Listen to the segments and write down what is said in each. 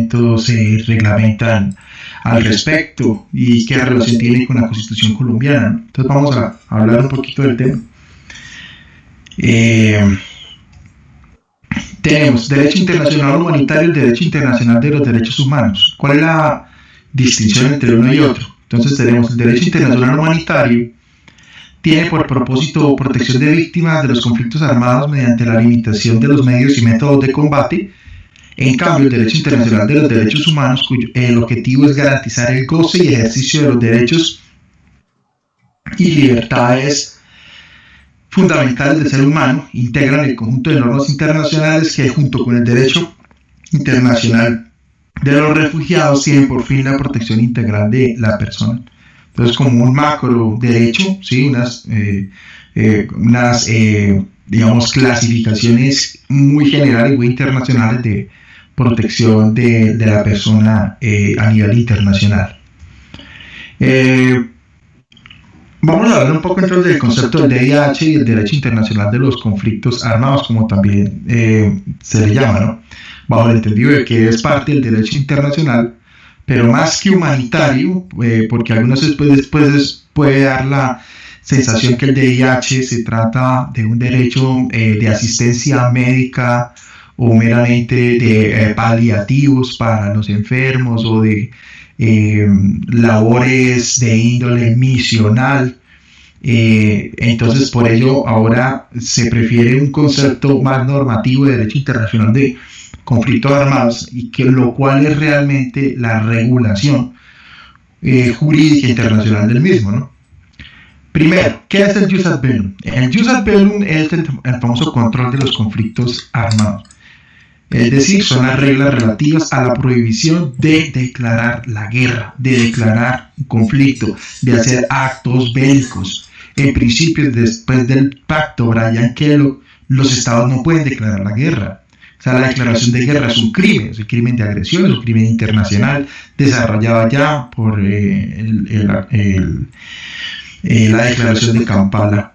documentos reglamentan al respecto y qué relación tiene con la Constitución colombiana, ¿no? Entonces vamos a hablar un poquito del tema. Tenemos derecho internacional humanitario y el derecho internacional de los derechos humanos. ¿Cuál es la distinción entre uno y otro? Entonces tenemos el derecho internacional humanitario, tiene por propósito protección de víctimas de los conflictos armados mediante la limitación de los medios y métodos de combate. En cambio, el derecho internacional de los derechos humanos, cuyo el objetivo es garantizar el goce y ejercicio de los derechos y libertades fundamentales del ser humano, integran el conjunto de normas internacionales que, junto con el derecho internacional de los refugiados, tienen por fin la protección integral de la persona. Entonces, como un macro derecho, ¿sí? Digamos, clasificaciones muy generales, muy internacionales de protección de la persona a nivel internacional. Vamos a hablar un poco entonces del concepto del DIH y el derecho internacional de los conflictos armados, como también se le llama, ¿no? Bajo el entendido de que es parte del derecho internacional, pero más que humanitario, porque algunas después puede dar la sensación que el DIH se trata de un derecho de asistencia médica o meramente de paliativos para los enfermos o de labores de índole misional. Entonces, por ello, ahora se prefiere un concepto más normativo de derecho internacional de conflictos armados, y que lo cual es realmente la regulación jurídica internacional del mismo, ¿no? Primero, ¿qué es el jus ad bellum? El jus ad bellum es el famoso control de los conflictos armados. Es decir, son las reglas relativas a la prohibición de declarar la guerra, de declarar un conflicto, de hacer actos bélicos. En principio, después del pacto Bryan-Kellogg, los estados no pueden declarar la guerra. O sea, la declaración de guerra es un crimen de agresión, es un crimen internacional desarrollado ya por la declaración de Kampala.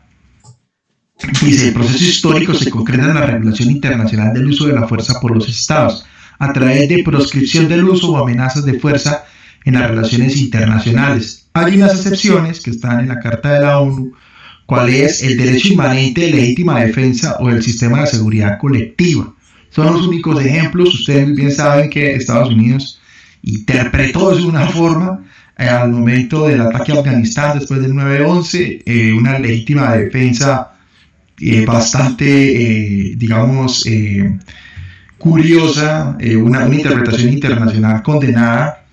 Dice, el proceso histórico se concreta en la regulación internacional del uso de la fuerza por los estados, a través de proscripción del uso o amenazas de fuerza en las relaciones internacionales. Hay unas excepciones que están en la Carta de la ONU, cuál es el derecho inmanente de legítima defensa o el sistema de seguridad colectiva. Son los únicos ejemplos. Ustedes muy bien saben que Estados Unidos interpretó de una forma al momento del ataque a Afganistán después del 9/11, una legítima defensa bastante, digamos, curiosa, una interpretación internacional condenada,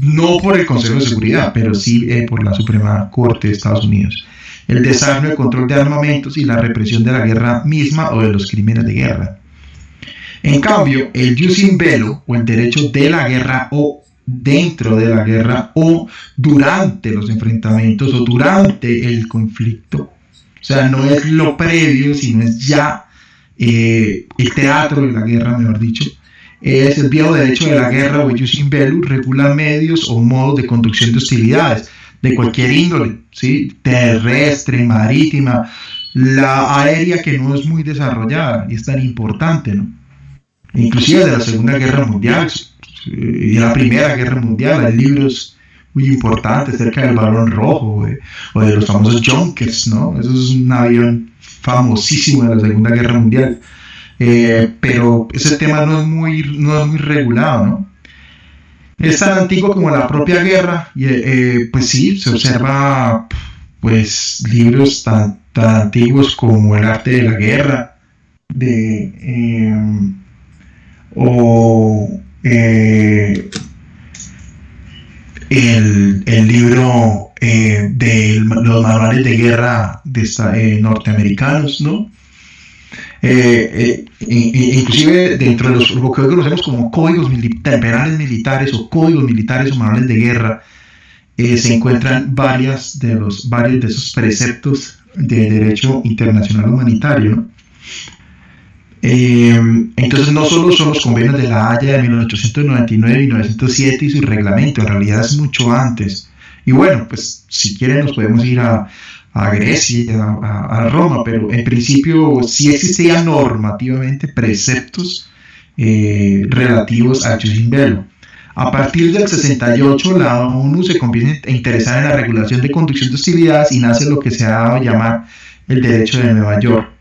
no por el Consejo de Seguridad, pero sí por la Suprema Corte de Estados Unidos. El desarme, el control de armamentos y la represión de la guerra misma o de los crímenes de guerra. En cambio, el jus in bello, o el derecho de la guerra, o dentro de la guerra, o durante los enfrentamientos, o durante el conflicto, o sea, no es lo previo, sino es ya el teatro de la guerra, mejor dicho, es el viejo derecho de la guerra, o el jus in bello, regula medios o modos de conducción de hostilidades, de cualquier índole, ¿sí? Terrestre, marítima, la aérea, que no es muy desarrollada y es tan importante, ¿no? Inclusive de la Segunda Guerra Mundial y de la Primera Guerra Mundial hay libros muy importantes acerca del Barón Rojo o de los famosos Junkers, ¿no? Eso es un avión famosísimo de la Segunda Guerra Mundial, pero ese tema no es muy regulado, ¿no? Es tan antiguo como la propia guerra, y pues sí, se observa pues libros tan antiguos como El arte de la guerra, el libro de los manuales de guerra norteamericanos, ¿no? Inclusive dentro de lo que hoy conocemos como códigos penales militares o códigos militares o manuales de guerra, se encuentran varios de esos preceptos de derecho internacional humanitario, ¿no? Entonces no solo son los convenios de la Haya de 1899 y 1907 y su reglamento, en realidad es mucho antes. Y bueno, pues si quieren nos podemos ir a Grecia, a Roma, pero en principio sí existían normativamente preceptos relativos al jus in bello. A partir del 68, la ONU se comienza a interesar en la regulación de conducción de hostilidades y nace lo que se ha dado a llamar el derecho de Nueva York,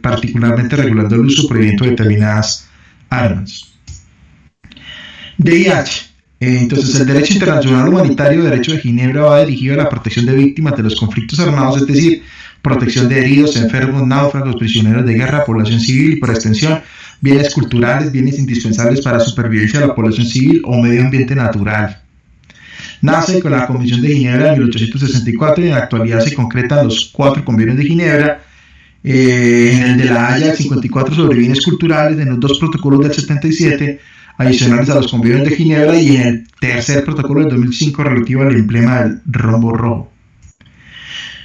particularmente regulando el uso prohibiendo determinadas armas. DIH. Entonces, el derecho internacional humanitario, derecho de Ginebra, va dirigido a la protección de víctimas de los conflictos armados, es decir, protección de heridos, enfermos, náufragos, prisioneros de guerra, población civil y, por extensión, bienes culturales, bienes indispensables para la supervivencia de la población civil o medio ambiente natural. Nace con la Convención de Ginebra de 1864 y en la actualidad se concretan los 4 convenios de Ginebra, en el de la Haya 54 sobre bienes culturales, en los 2 protocolos del 77 adicionales a los convenios de Ginebra y en el tercer protocolo del 2005 relativo al emblema del rombo rojo.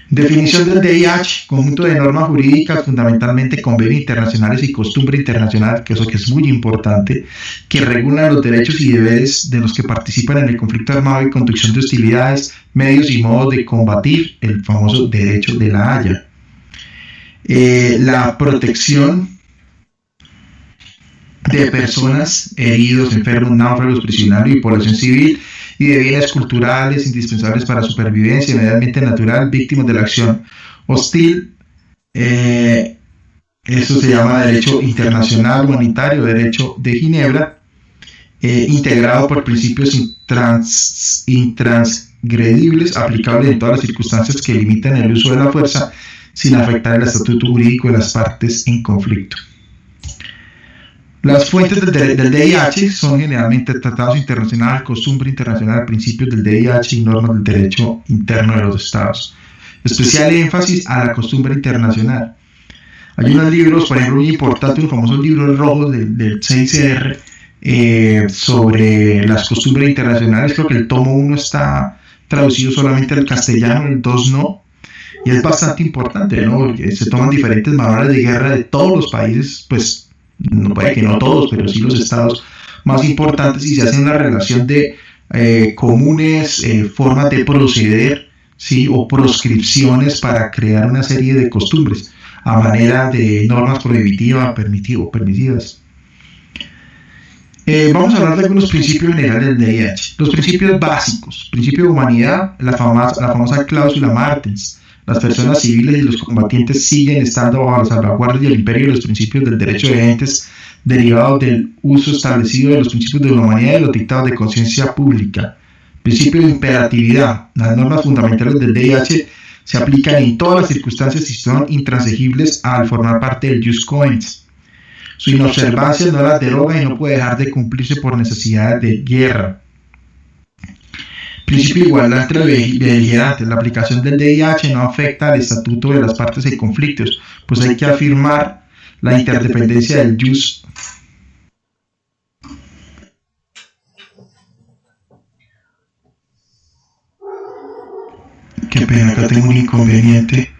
Definición del DIH, conjunto de normas jurídicas, fundamentalmente convenios internacionales y costumbre internacional, que eso que es muy importante, que regulan los derechos y deberes de los que participan en el conflicto armado y conducción de hostilidades, medios y modos de combatir el famoso derecho de la Haya. La protección de personas, heridos, enfermos, náufragos, prisioneros y población civil, y de bienes culturales indispensables para supervivencia, medio ambiente natural, víctimas de la acción hostil. Eso se llama derecho internacional humanitario, derecho de Ginebra, integrado por principios intransgredibles, aplicables en todas las circunstancias que limitan el uso de la fuerza sin afectar el estatuto jurídico de las partes en conflicto. Las fuentes del DIH son generalmente tratados internacionales, costumbre internacional, principios del DIH y normas del derecho interno de los estados. Especial énfasis a la costumbre internacional. Hay unos libros, por ejemplo, muy importante, un famoso libro rojo del CICR sobre las costumbres internacionales. Creo que el tomo 1 está traducido solamente al castellano, el 2 no. Y es bastante importante, ¿no? Porque se toman diferentes manuales de guerra de todos los países, pues no puede que no todos, pero sí los estados más importantes, y se hace una relación de comunes formas de proceder, ¿sí? O proscripciones para crear una serie de costumbres a manera de normas prohibitivas o permitidas. Vamos a hablar de algunos principios generales del DIH. Los principios básicos: principio de humanidad, la famosa cláusula Martens. Las personas civiles y los combatientes siguen estando bajo la salvaguardia del imperio y los principios del derecho de entes derivados del uso establecido de los principios de la humanidad y los dictados de conciencia pública. Principio de imperatividad. Las normas fundamentales del DIH se aplican en todas las circunstancias y son intransigibles al formar parte del jus cogens. Su inobservancia no las deroga y no puede dejar de cumplirse por necesidades de guerra. Principio de igualdad entre beligerantes. La aplicación del DIH no afecta al estatuto de las partes en conflictos, pues hay que afirmar la interdependencia del jus. Qué pena, acá tengo un inconveniente.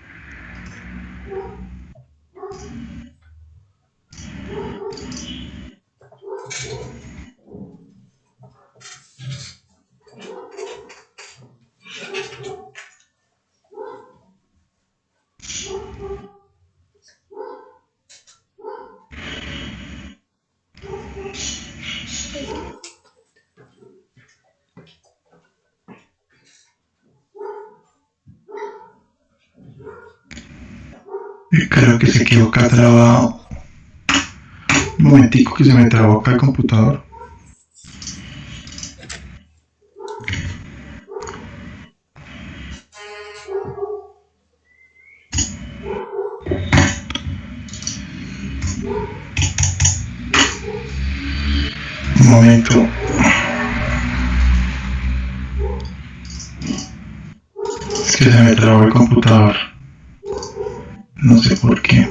Creo que se quedó acá trabado. Un momentico que se me trabó acá el computador. Un momento. Es que se me trabó el computador. No sé por qué.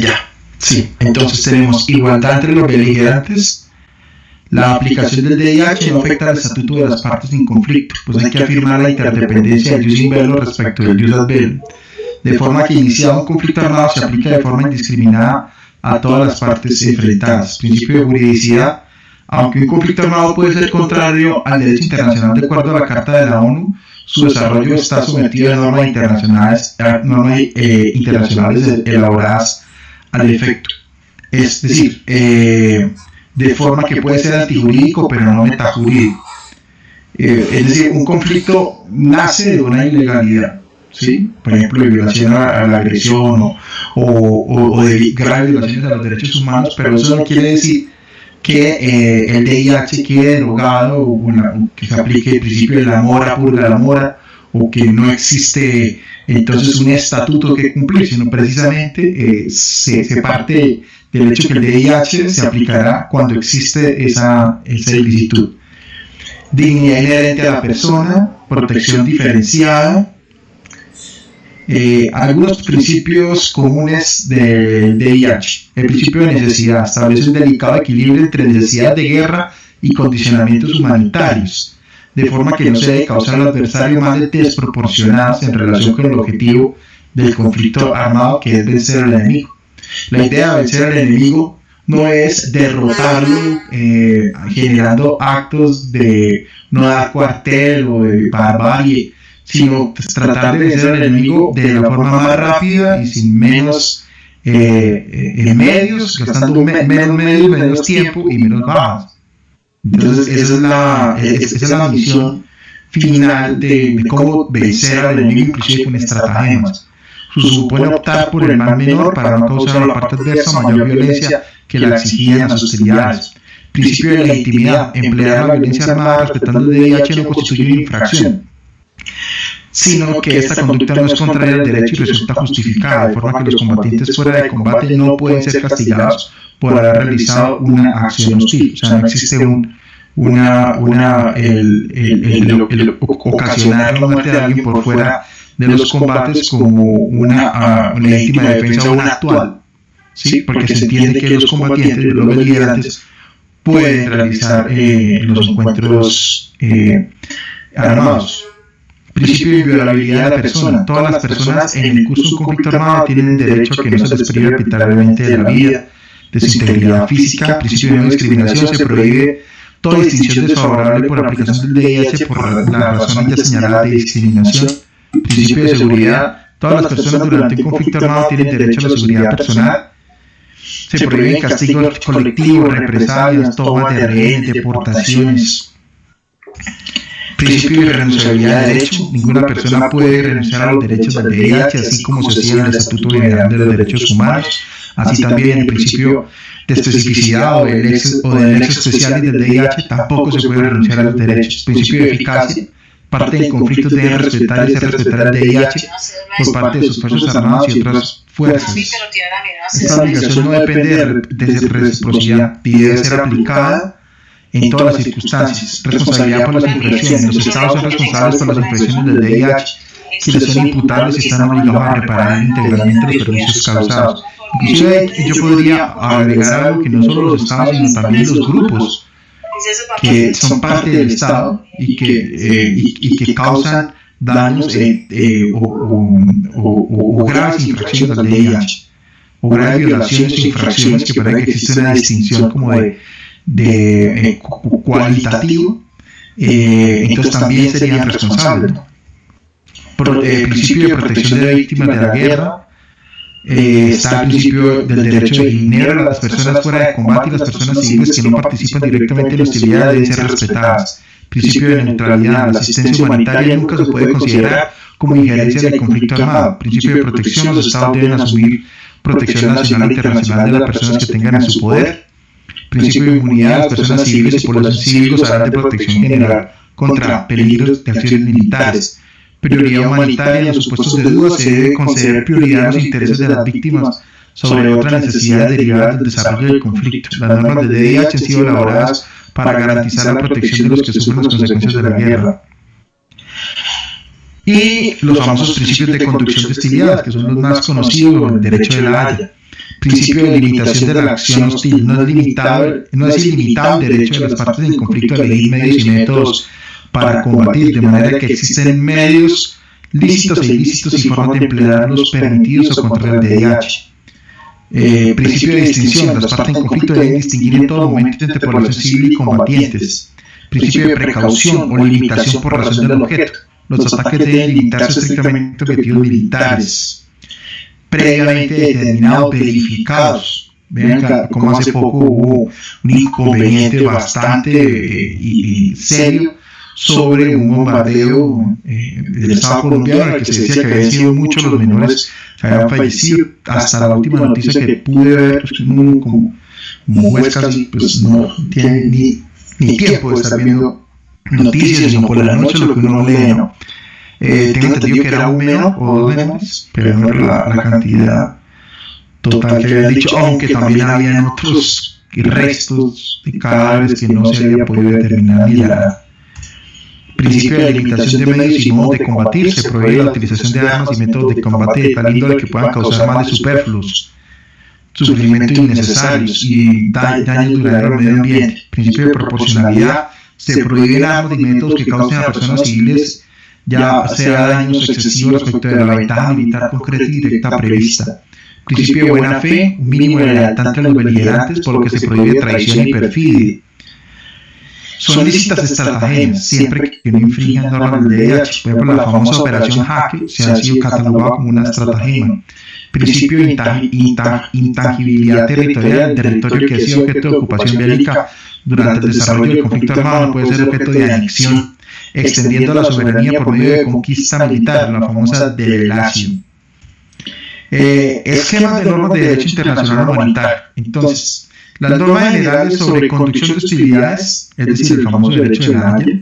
Ya, sí. Entonces tenemos igualdad entre los beligerantes. La aplicación del DIH no afecta al estatuto de las partes en conflicto, pues hay que afirmar la interdependencia del jus in bello respecto del jus ad bellum, de forma que iniciado un conflicto armado se aplica de forma indiscriminada a todas las partes enfrentadas. Principio de juridicidad. Aunque un conflicto armado puede ser contrario al derecho internacional de acuerdo a la Carta de la ONU, su desarrollo está sometido a normas internacionales elaboradas al efecto. Es decir, de forma que puede ser antijurídico pero no metajurídico. Es decir, un conflicto nace de una ilegalidad, ¿sí? Por ejemplo, de violación a la agresión o de graves violaciones a los derechos humanos, pero eso no quiere decir que el DIH quede derogado o que se aplique el principio de la mora purga la mora, o que no existe entonces un estatuto que cumplir, sino precisamente se parte del hecho que el DIH se aplicará cuando existe esa ilicitud. Dignidad inherente a la persona, protección diferenciada. Algunos principios comunes del DIH. El principio de necesidad establece un delicado equilibrio entre necesidad de guerra y condicionamientos humanitarios, de forma que no se debe causar al adversario males desproporcionados en relación con el objetivo del conflicto armado, que es vencer al enemigo. La idea de vencer al enemigo no es derrotarlo generando actos de no dar cuartel o de barbarie, sino tratar de vencer al enemigo de la forma más rápida y sin menos medios, gastando menos medios, menos tiempo y menos bajas. Entonces esa es la misión final de cómo vencer al enemigo, inclusive con estratagemas. Supone optar por el mal menor para no causar a la parte adversa mayor violencia que la exigían las hostilidades. Principio de legitimidad. Emplear la violencia armada respetando el DIH no constituye una infracción, sino que esta conducta no es contraria al derecho y resulta justificada, de forma que los combatientes fuera de combate no pueden ser castigados por haber realizado una acción hostil. O sea, no existe el ocasionar la muerte de alguien por fuera de los combates como una legítima defensa o una actual, ¿sí? Porque se entiende que los combatientes, los beligerantes, pueden realizar los encuentros armados. Principio de inviolabilidad de la persona. Todas las personas en el curso de un conflicto armado tienen derecho a que no se les prive arbitrariamente de la vida, de su integridad física. Principio de no discriminación. Se prohíbe toda distinción desfavorable por aplicación del DIH por la razón ya señalada de discriminación. Principio de seguridad. Todas las personas durante un conflicto armado tienen derecho a la seguridad personal. Se prohíben castigos colectivos, represalias, tomas de rehenes, deportaciones. Principio de irrenunciabilidad de derecho. Ninguna persona puede renunciar a los derechos del DIH, así como se hacía en el Estatuto General de los Derechos Humanos. Así también el principio de especificidad o del nexo especial del DIH, tampoco se puede renunciar a los derechos. Principio de eficacia. Parte de conflictos deben respetar y hacer respetar el DIH por parte de sus fuerzas armadas y otras fuerzas. Esta obligación no depende de reciprocidad y debe ser aplicada en todas las circunstancias. Responsabilidad por las infracciones. Los estados son responsables por las infracciones del DIH, quienes son imputables y están obligados a reparar integralmente los perjuicios causados. Inclusive yo podría agregar algo, que no solo los estados, sino también los grupos que son parte del estado y que causan daños o graves infracciones al DIH, o graves violaciones o infracciones, que parece que existe una distinción como de cualitativo, entonces también serían responsables, ¿no? Principio de protección de víctimas de la guerra. Está el principio del derecho de Ginebra. Las personas fuera de combate y las personas civiles que no participan directamente en hostilidades deben ser respetadas. Principio de neutralidad. La asistencia humanitaria nunca se puede considerar como injerencia en el conflicto armado. Principio de protección. Los estados deben asumir protección nacional e internacional de las personas que tengan en su poder. Principio de inmunidad. Las personas civiles y población civil gozarán de protección general contra peligros de acciones militares. Prioridad humanitaria. En los supuestos de duda se debe conceder prioridad a los intereses de las víctimas sobre otras necesidades derivadas del desarrollo del conflicto. Las normas de DIH han sido elaboradas para garantizar la protección de los que sufren las consecuencias de la guerra. Y los famosos principios de conducción de hostilidades, que son los más conocidos, el derecho de la Haya. Principio de limitación de la acción hostil. No es ilimitado el derecho de las partes en conflicto a elegir medios y métodos para combatir, de manera que existen medios lícitos e ilícitos y formas de emplear los permitidos o contra el DIH. Principio de distinción. Las partes en conflicto deben distinguir en todo momento entre población civil y combatientes. Principio de precaución o limitación por razón del objeto. Los ataques deben limitarse estrictamente a objetivos militares previamente determinados, verificados. Vean como hace poco hubo un inconveniente bastante serio sobre un bombardeo del Estado colombiano, en el que se decía que habían sido muchos los menores que habían fallecido. Hasta la última noticia que pude ver, pues, como juez casi pues, no tiene ni tiempo de estar viendo noticias, sino por la noche lo que uno lee, ¿no? Tengo entendido que era un menor o dos menores, pero no era la cantidad total que habían dicho, aunque también habían otros restos de cadáveres que no se había podido determinar ni la edad. Principio de limitación de medios y modos de combatir. Se prohíbe la utilización de armas y métodos de combate de tal índole que puedan causar males superfluos, sufrimientos innecesarios y daños duraderos al medio ambiente. Principio de proporcionalidad. Se prohíben armas y métodos que causen a personas civiles ya sea daños excesivos respecto de la ventaja militar concreta y directa prevista. Principio de buena fe, un mínimo de lealtad entre los beligerantes, por lo que se prohíbe traición y perfidia. Son lícitas estratagemas, siempre que no infrinjan normas del DIH. Por ejemplo, la famosa Operación Jaque se ha sido catalogada como una estratagema. Principio de intangibilidad territorial. El territorio que ha sido objeto de ocupación bélica durante el desarrollo del conflicto armado no puede ser objeto de anexión, extendiendo la soberanía por medio de conquista militar, la famosa delación. Esquemas de normas de derecho internacional humanitario. Entonces, las normas generales sobre conducción de hostilidades, es decir, el famoso derecho de la Haya.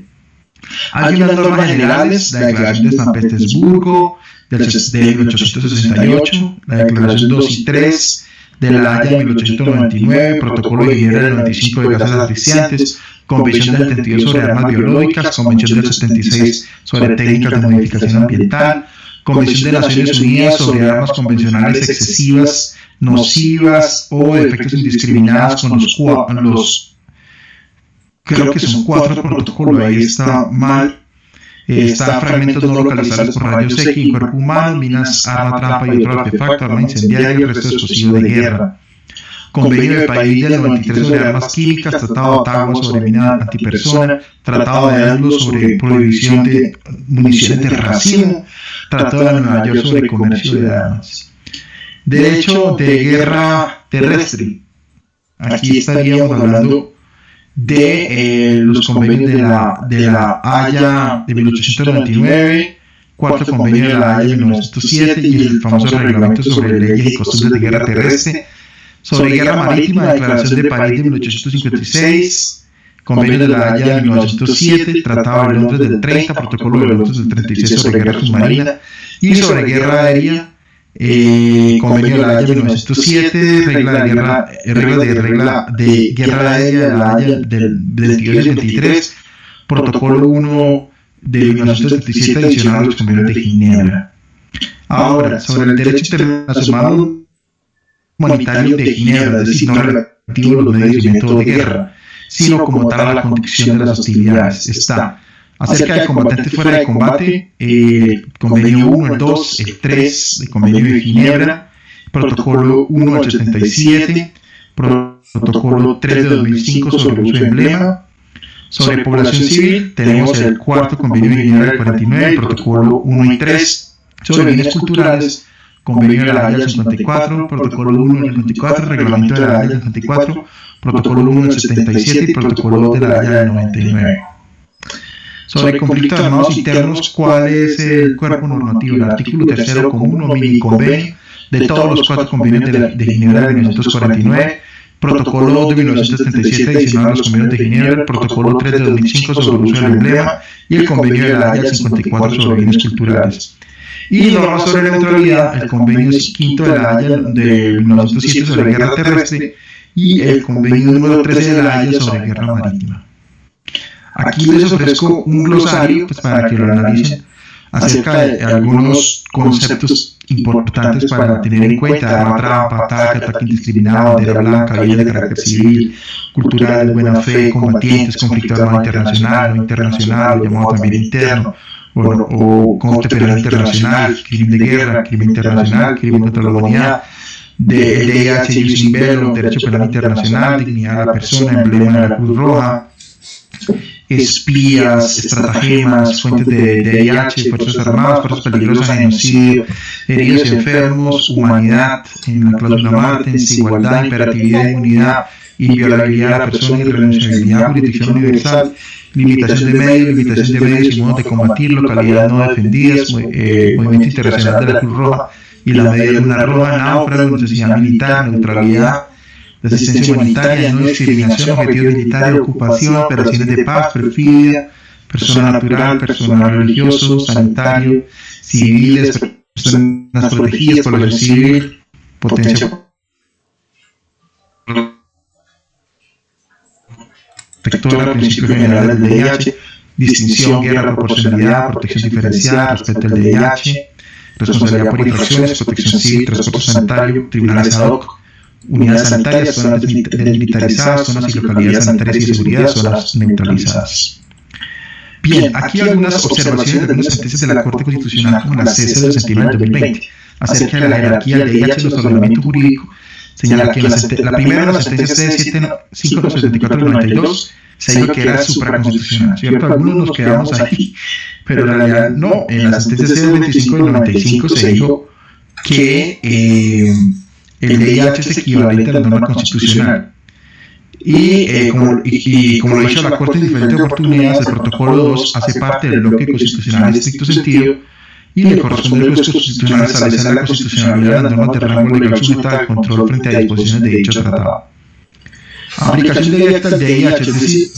Hay unas normas generales, la Declaración de San Petersburgo de 1868, la Declaración 2 y 3 de la Haya de 1899, Protocolo de Ginebra del 95 de gases asfixiantes, Convención del 72 sobre armas biológicas, Convención del 76 sobre técnicas de modificación ambiental, Convención de Naciones Unidas sobre armas convencionales excesivas, nocivas o de efectos indiscriminados con los creo que son 4 protocolos, ahí está mal. Está fragmentos no localizables por rayos X y cuerpo humano, minas, arma trampa y otro artefacto, arma incendiaria y restos explosivos de guerra. Convenio de París del 93 sobre armas químicas, Tratado de Ottawa sobre mina antipersona, Tratado de Oslo sobre prohibición de municiones de racimo, Tratado de Nueva York sobre comercio de armas. Derecho de guerra terrestre. Aquí estaríamos hablando de los convenios de la Haya de 1899, cuarto convenio de la Haya de 1907 y el famoso reglamento sobre leyes y costumbres de guerra terrestre. Sobre guerra marítima, Declaración de París de 1856, Convenio de la Haya de 1907, Tratado de Londres del 30, Protocolo de Londres del 36 sobre guerra submarina, y sobre guerra aérea, Convenio de la Haya de 1907, regla de guerra aérea de la Haya del 22-23, Protocolo 1 de 1977 adicional a los convenios de Ginebra. Ahora, sobre el derecho internacional humanitario de Ginebra, es decir, no relativo a los medios y métodos de guerra, sino como tal a la conducción de las hostilidades. Está acerca de combatentes fuera de combate, el convenio 1, el 2, el 3, el convenio de Ginebra, protocolo 1 del 77, protocolo 3 de 2005 sobre el uso de emblema. Sobre población civil tenemos el cuarto convenio de Ginebra del 49, el protocolo 1 y 3 sobre bienes culturales, Convenio de la Haya del 54, Protocolo 1 del 54, Reglamento de la Haya del 54, Protocolo 1 del 77 y Protocolo 2 de la Haya del 99. Sobre conflictos armados internos, ¿cuál es el cuerpo normativo? El artículo 3 común o mini convenio de todos los 4 convenios de Ginebra de 1949, Protocolo 2 de 1977 adicional a los convenios de Ginebra, Protocolo 3 de 2005 sobre el uso del emblema y el Convenio de la Haya del 54 sobre bienes culturales. Y normas sobre la neutralidad, el convenio 5 de la Haya de 1907 sobre guerra terrestre y el convenio número 13 de la Haya sobre guerra marítima. Aquí les ofrezco un glosario pues, para que lo analicen acerca de algunos conceptos importantes para tener en cuenta: arma trampa, ataque indiscriminado, bandera blanca, vía de carácter civil, cultural, buena fe, combatientes, conflicto armado internacional, no internacional, llamado también interno, o Corte Penal Internacional, crimen de guerra, crimen internacional, crimen contra la humanidad, del DIH, jus in bello, derecho penal internacional, dignidad de la persona, emblema de la Cruz Roja, espías, estratagemas, fuentes de DIH, fuerzas armadas, fuerzas peligrosas, genocidio, heridos y enfermos, humanidad, en la cláusula Martens, igualdad, imperatividad, inmunidad, inviolabilidad de la persona, irrenunciabilidad, jurisdicción universal, limitación de medios y modos de combatir, localidades no defendidas, movimiento internacional de la Cruz Roja y la media luna roja, náufrago, necesidad militar, neutralidad, asistencia humanitaria, no discriminación, objetivos militares, ocupación, operaciones de paz, perfidia, persona natural, personal religioso, sanitario, civiles, personas protegidas, población civil, potencia protectora, principios generales del VIH, distinción, guerra, proporcionalidad, protección diferencial, respeto al VIH, responsabilidad por infracciones, protección civil, transporte sanitario, tribunales ad hoc, unidades sanitarias, zonas desmilitarizadas, zonas y localidades sanitarias y de seguridad, zonas neutralizadas. Bien, aquí algunas observaciones de algunas sentencias de la Corte Constitucional, como la C.C. de septiembre del 2020, acerca de la jerarquía del VIH en los ordenamientos jurídicos. Señala que la primera de las sentencias C.574/92 se dijo que era supraconstitucional, ¿cierto? Algunos nos quedamos ahí, pero en realidad no. En la sentencia C.25/95 se dijo que el VIH es equivalente a la norma constitucional. Y como lo ha dicho la Corte en diferentes oportunidades, el protocolo 2 hace parte del bloque constitucional en estricto sentido y le corresponde al juez constitucional establecer la constitucionalidad de las normas de rango legal sujeta al control frente a disposiciones de dicho tratado. Aplicación directa al VIH, es decir,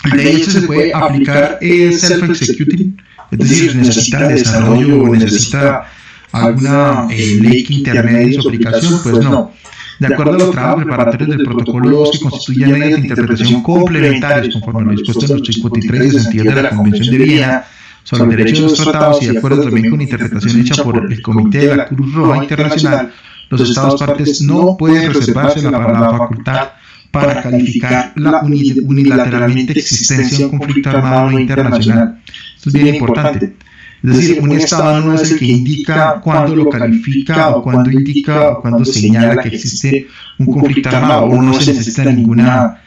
el VIH se puede aplicar self-executing, es decir, necesita desarrollo o necesita alguna ley que intermedie su aplicación, pues no. De acuerdo a los trabajos preparatorios del protocolo 2 que constituyen medios de interpretación complementarios conforme a lo dispuesto en los 53 de sentido de la Convención de Viena sobre los derechos de los tratados y de acuerdo también con interpretación hecha por el Comité de la Cruz Roja Internacional, los Estados partes no pueden reservarse la facultad para calificar unilateralmente existencia de un conflicto armado no internacional. Esto es bien importante. Es decir, un Estado no es el que indica cuándo lo califica o cuándo indica o cuándo señala que existe un conflicto armado, o no se necesita ninguna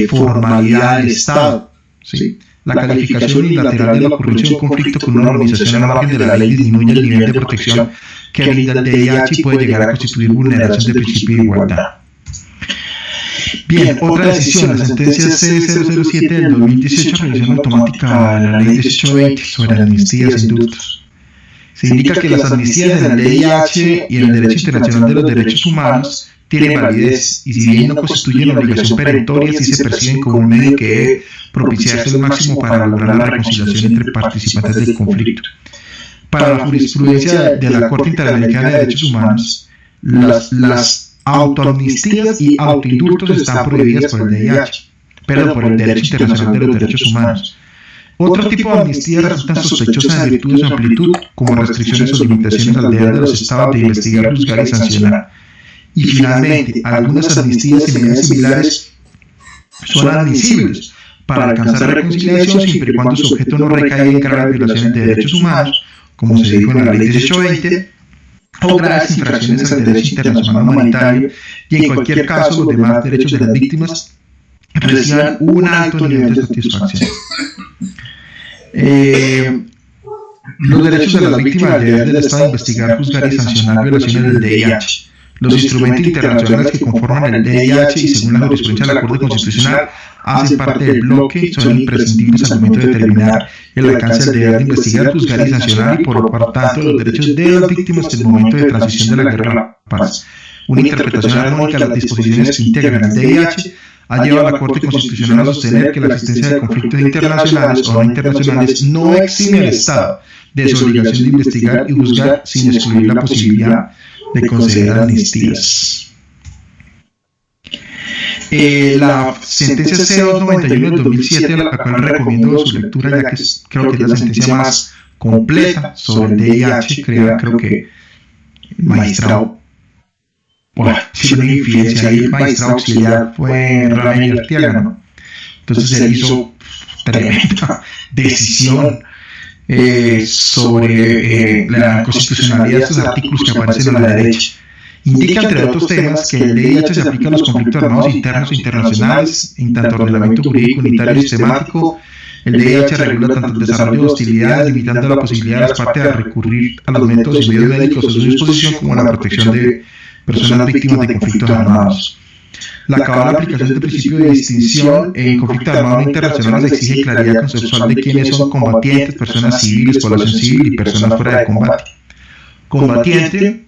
formalidad del Estado, ¿sí? La calificación unilateral de la ocurrencia de un conflicto con una organización al margen de la ley disminuye el nivel de protección que brinda el VIH y puede llegar a constituir vulneración del principio de igualdad. Bien, otra decisión, la sentencia C007 del 2018, revisión automática de la ley 1820 sobre amnistías e indultos. Se indica que las amnistías en el VIH y en el derecho internacional de los derechos humanos tienen validez y si bien no constituyen obligación perentoria, sí se perciben como un medio que debe propiciarse al máximo para lograr la reconciliación entre participantes del conflicto. Para la jurisprudencia de la Corte Interamericana de Derechos Humanos, las autoamnistías y autoindultos están prohibidas por el VIH, pero por el derecho internacional de los derechos humanos. Otro tipo de amnistías resultan sospechosas en virtud de su amplitud, como restricciones o limitaciones al deber de los estados de investigar, juzgar y sancionar. Y finalmente, algunas amnistías y medidas similares son admisibles para alcanzar reconciliación siempre y cuando su objeto no recaiga en graves violaciones de derechos humanos, como se dijo en la ley 1820, o graves infracciones al derecho internacional humanitario, y en cualquier caso los demás derechos de las víctimas reciban un alto nivel de satisfacción. Los derechos de las víctimas al deber del Estado de investigar, juzgar y sancionar violaciones del VIH. Los instrumentos internacionales que conforman el VIH y según la jurisprudencia de la Corte Constitucional hacen parte del bloque, son imprescindibles al momento de determinar el alcance del deber de investigar, juzgar y sancionar y por tanto los derechos de las víctimas en el momento de transición de la guerra a la paz. Una interpretación armónica de las disposiciones que integran el VIH ha llevado a la Corte Constitucional a sostener que la existencia de conflictos internacionales o no internacionales no exime al Estado de su obligación de investigar y juzgar sin excluir la posibilidad de conceder amnistías. La sentencia C291 del 2007, a la cual recomiendo su lectura, ya que creo que es la sentencia más completa sobre el VIH, creo que el magistrado, bueno, si una infidencia ahí, el magistrado auxiliar fue Ramírez Arteaga, ¿no? Entonces él hizo tremenda decisión sobre la constitucionalidad de estos artículos que aparecen a la derecha. Indica, entre otros temas, que el DIH se aplica a los conflictos armados internos e internacionales, en tanto ordenamiento jurídico unitario y sistemático. El DIH regula tanto el desarrollo de hostilidades, limitando la posibilidad de las partes de recurrir a los métodos y medios médicos a su disposición, como la protección de personas víctimas de conflictos armados. La cabal aplicación del principio de distinción en conflictos armados internacionales exige claridad conceptual de quiénes son combatientes, personas civiles, población civil y personas fuera de combate. Combatiente,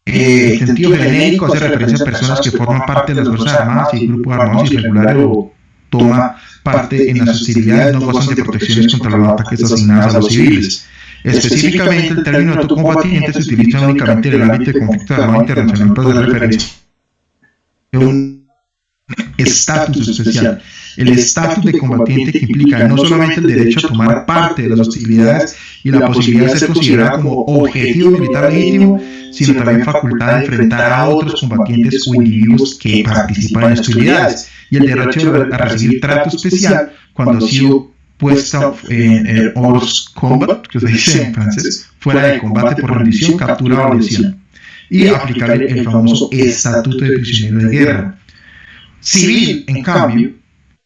en sentido genérico, hace referencia a personas que forman parte de las Fuerzas Armadas y grupos armados irregulares o toma parte en las hostilidades, no gozan de protecciones contra los ataques asignados a los civiles. Específicamente, el término autocombatiente se utiliza únicamente en el ámbito de conflictos armados internacional para hacer referencia a un estatus especial. El estatus de combatiente, que implica no solamente el derecho a tomar parte de las hostilidades y la posibilidad de ser considerado como objetivo militar legítimo, sino también facultad de enfrentar a otros combatientes o individuos que participan en hostilidades, y el derecho a recibir trato especial cuando ha sido puesta en hors combat, que se dice en francés, fuera de combate por rendición, captura o lesión, y aplicar el famoso estatuto de prisionero de guerra. Civil, en cambio,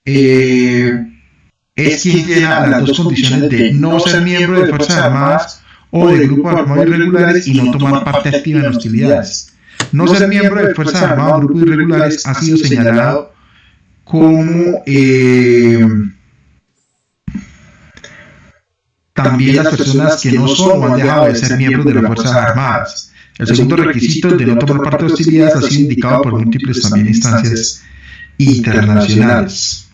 es quien llena las dos condiciones de no ser miembro de Fuerzas Armadas o de grupos armados irregulares y no tomar parte activa en hostilidades. No ser miembro de Fuerzas Armadas o grupos irregulares ha sido señalado como también las personas que no son o han dejado de ser miembros de las Fuerzas Armadas. El segundo requisito, el de no tomar parte de hostilidades, ha sido indicado por múltiples también instancias internacionales.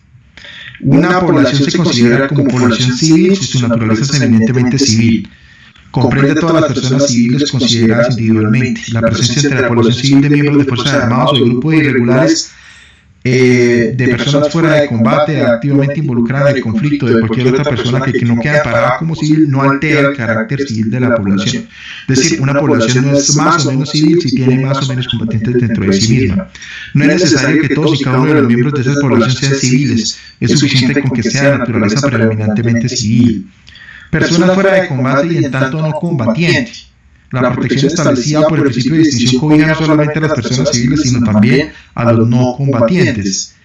Una población se considera como población civil si su naturaleza es eminentemente civil. Comprende todas las personas civiles consideradas individualmente. La presencia entre la población civil de miembros de Fuerzas Armadas o de grupos irregulares, de personas fuera de combate, activamente involucradas en el conflicto, de cualquier otra persona que no queda parada como civil, no altera el carácter civil de la población. Es decir, una población no es más o menos civil si tiene más o menos combatientes dentro de sí misma. No es necesario que todos y cada uno de los miembros de esa población sean civiles, es suficiente con que sea de naturaleza predominantemente civil. Personas fuera de combate y en tanto no combatientes. La protección establecida por el principio de distinción cobija no solamente a las personas civiles, sino también a los no combatientes.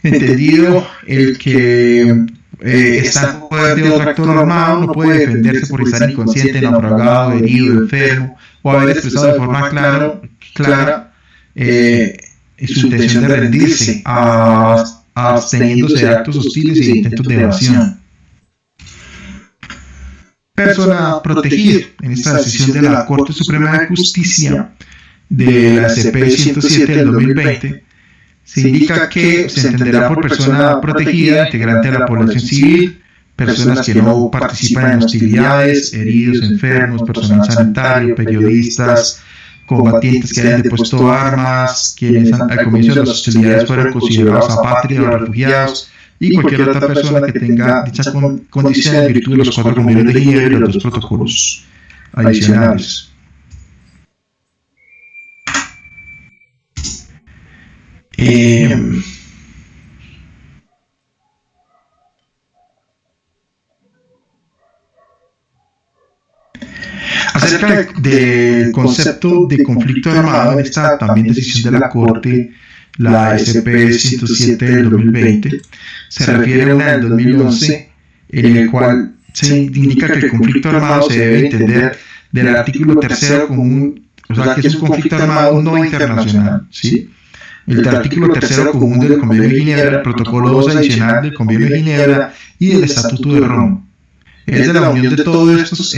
Entendido el que está en poder de otro actor armado, no puede defenderse por estar inconsciente, naufragado, herido, enfermo, o haber expresado de forma clara su intención de rendirse, absteniéndose de actos hostiles y de intentos de evasión. Persona protegida. En esta decisión de la Corte Suprema de Justicia de la CP 107 del 2020 se indica que se entenderá por persona protegida integrante de la población civil, personas que no participan en hostilidades, heridos, enfermos, personal sanitario, periodistas, combatientes que hayan depuesto armas, quienes al comienzo de las hostilidades fueron considerados apátridas o refugiados, y cualquier otra persona que tenga dichas condiciones en virtud de los 4 convenios de Ginebra y los 2 protocolos adicionales. Acerca del concepto de conflicto armado, en esta también decisión de la Corte, la SP 107 del 2020, se refiere a una del 2011, en el cual se indica que el conflicto armado se debe entender del artículo 3 común, o sea, que es un conflicto armado no internacional, ¿sí? El artículo 3 común del Convenio de Ginebra, el protocolo 2 adicional del Convenio de Ginebra y del Estatuto de Roma. Es de la unión de todos estos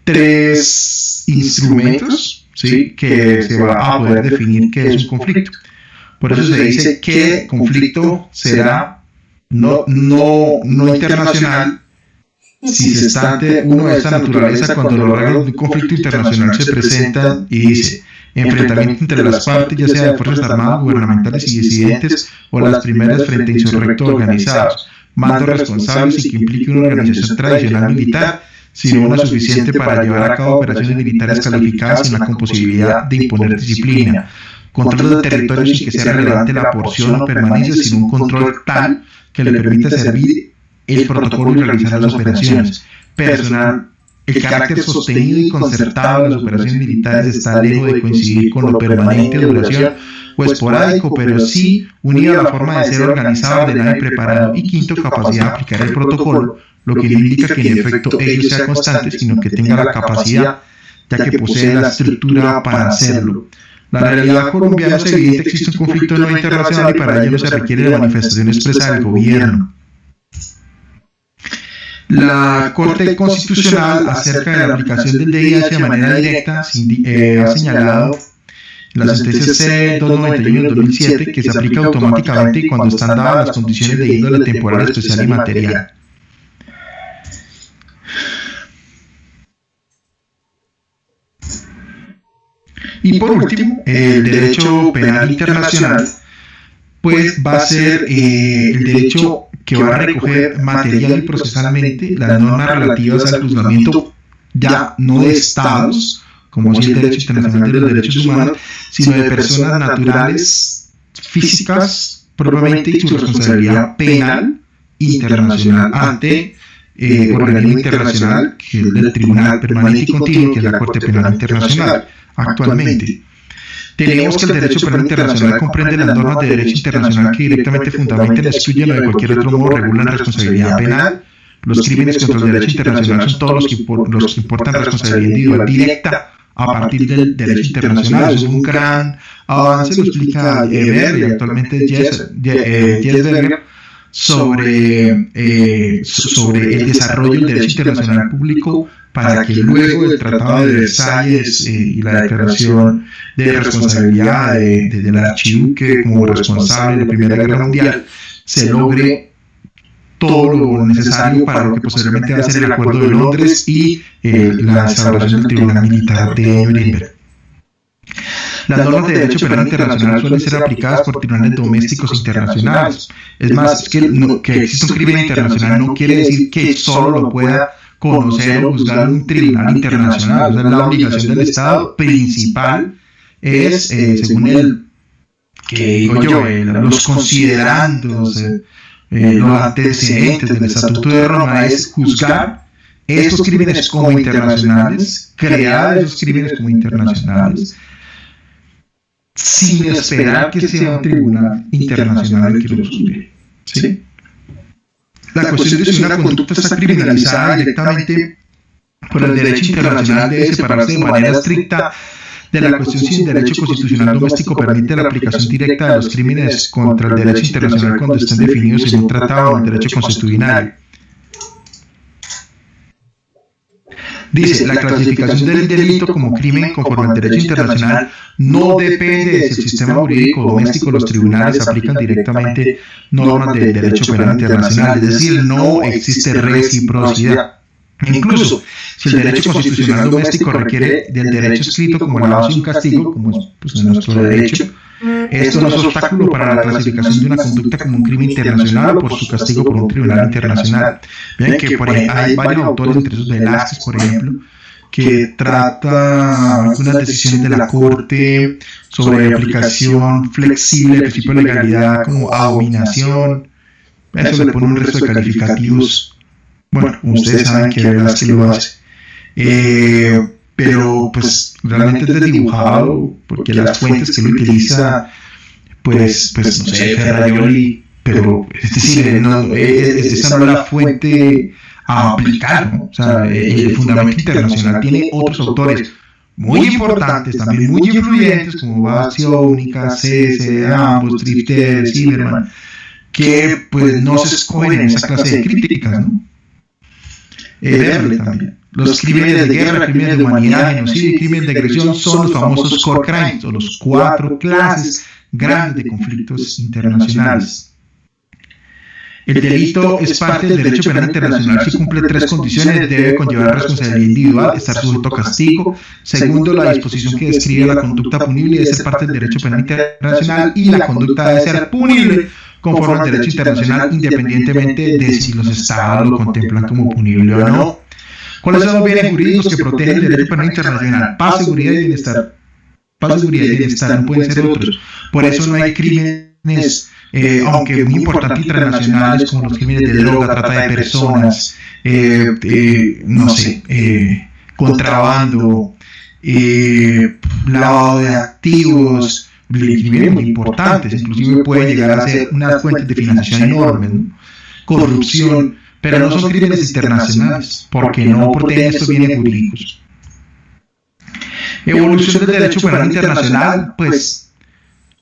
3 instrumentos, ¿sí?, que se va a poder definir qué es un conflicto. Por eso se dice que conflicto será no internacional si se está ante uno de esta naturaleza cuando los rasgos de un conflicto internacional se presentan y dice enfrentamiento entre las partes, ya sea de fuerzas armadas, gubernamentales y disidentes o las primeras frente a insurrectos organizados, mandos responsables y que implique una organización tradicional militar, sino una suficiente para llevar a cabo operaciones militares calificadas en la con posibilidad de imponer disciplina, control de territorio sin que sea relevante la porción o permanencia, sino un control tal que le permita servir el protocolo y realizar las operaciones. Personal, el carácter sostenido y concertado de las operaciones militares está lejos de coincidir con lo permanente de duración o esporádico, pero sí unido a la forma de ser organizado, ordenado y preparado. Y quinto, capacidad de aplicar el protocolo, lo que no indica que en efecto ello sea constante, sino que tenga la capacidad, ya que posee la estructura para hacerlo. La realidad colombiana es evidente que existe un conflicto no internacional y para ello no se requiere la manifestación expresa del gobierno. La Corte Constitucional acerca de la aplicación del DIH de manera directa ha señalado la sentencia C-291-2007 que se aplica automáticamente cuando están dadas las condiciones de índole temporal, especial y material. Y por último, el derecho penal internacional pues va a ser el derecho que va a recoger material y procesalmente las normas relativas al juzgamiento ya no de estados, como es el derecho internacional de los derechos humanos, sino de personas naturales, físicas, propiamente, y su responsabilidad penal internacional ante organismo internacional, que es el Tribunal Permanente y Continuo, que es la Corte Penal Internacional actualmente. Tenemos que el derecho penal internacional comprende las normas de derecho internacional que directamente fundamentan, excluyen o de cualquier otro modo regulan responsabilidad penal. Los crímenes contra el derecho internacional son todos los que importan responsabilidad individual directa a partir del derecho internacional. Eso es un gran avance, lo explica Eber y actualmente Jessberger sobre el desarrollo del derecho internacional público para que luego del Tratado de Versalles y la Declaración de Responsabilidad del Archiduque como responsable de la Primera Guerra Mundial se logre todo lo necesario para lo que posteriormente va a ser el Acuerdo de Londres y la instauración del Tribunal Militar de Nuremberg. Las normas de derecho penal internacional suelen ser aplicadas por tribunales domésticos internacionales. Es más, es que existe un crimen internacional no quiere decir que solo lo pueda conocer o juzgar un tribunal internacional. O sea, la obligación del Estado principal es, según el que digo yo, los considerandos, los antecedentes del Estatuto de Roma, es juzgar estos crímenes como internacionales, crear esos crímenes como internacionales, sin esperar que sea un tribunal internacional el que los juzgue. ¿Sí? La cuestión de si una conducta está criminalizada directamente por el derecho internacional debe separarse de manera estricta de la cuestión si el derecho constitucional doméstico permite la aplicación directa de los crímenes contra el derecho internacional cuando estén definidos en un tratado o en derecho consuetudinario. Dice, la clasificación del delito como crimen conforme al derecho internacional no depende de si el sistema jurídico doméstico o los tribunales aplican directamente normas del derecho penal internacional, es decir, no existe reciprocidad. Incluso, si el derecho constitucional doméstico requiere del derecho escrito como la base de un castigo, como es pues, nuestro derecho, esto no es obstáculo para la clasificación de una conducta como un crimen internacional o por su castigo por un tribunal internacional. Vean que por ahí hay varios autores, entre esos Velázquez, por ejemplo, que trata algunas decisiones de la Corte sobre aplicación flexible del principio de legalidad como abominación. Eso le pone un resto de calificativos. Bueno, ustedes saben que Velázquez lo hace. Pero pues realmente es desdibujado porque las fuentes que él utiliza pues no sé, Ferraioli, pero es decir, esa no es la fuente a aplicar, ¿no? O sea, el fundamento internacional tiene otros autores muy importantes, también muy influyentes como Bastiónica, Cese, ambos, Trifter, Zimmerman, que pues no se escogen en esa clase de críticas, ¿no? Verle también. Los crímenes de guerra, crímenes de humanidad, genocidio y crímenes de agresión son los famosos core crimes, o los 4 clases grandes de conflictos internacionales. El delito es parte del derecho penal internacional si cumple 3 condiciones: debe conllevar responsabilidad individual, estar sujeto a castigo. Segundo, la disposición que describe la conducta punible debe ser parte del derecho penal internacional y la conducta debe ser punible conforme al derecho internacional, independientemente de si los estados lo contemplan como punible o no. ¿Cuáles son los bienes jurídicos que protegen el derecho penal internacional? Paz, seguridad y bienestar. Paz, seguridad y bienestar, no pueden ser otros. Por eso no hay crímenes, aunque muy importantes internacionales, como los crímenes de droga, trata de personas, contrabando, lavado de activos, crímenes muy importantes, inclusive pueden llegar a ser unas fuentes de financiación enormes, ¿no? Corrupción, pero no son crímenes internacionales, porque no protegen estos bienes jurídicos. Evolución del derecho penal internacional, pues,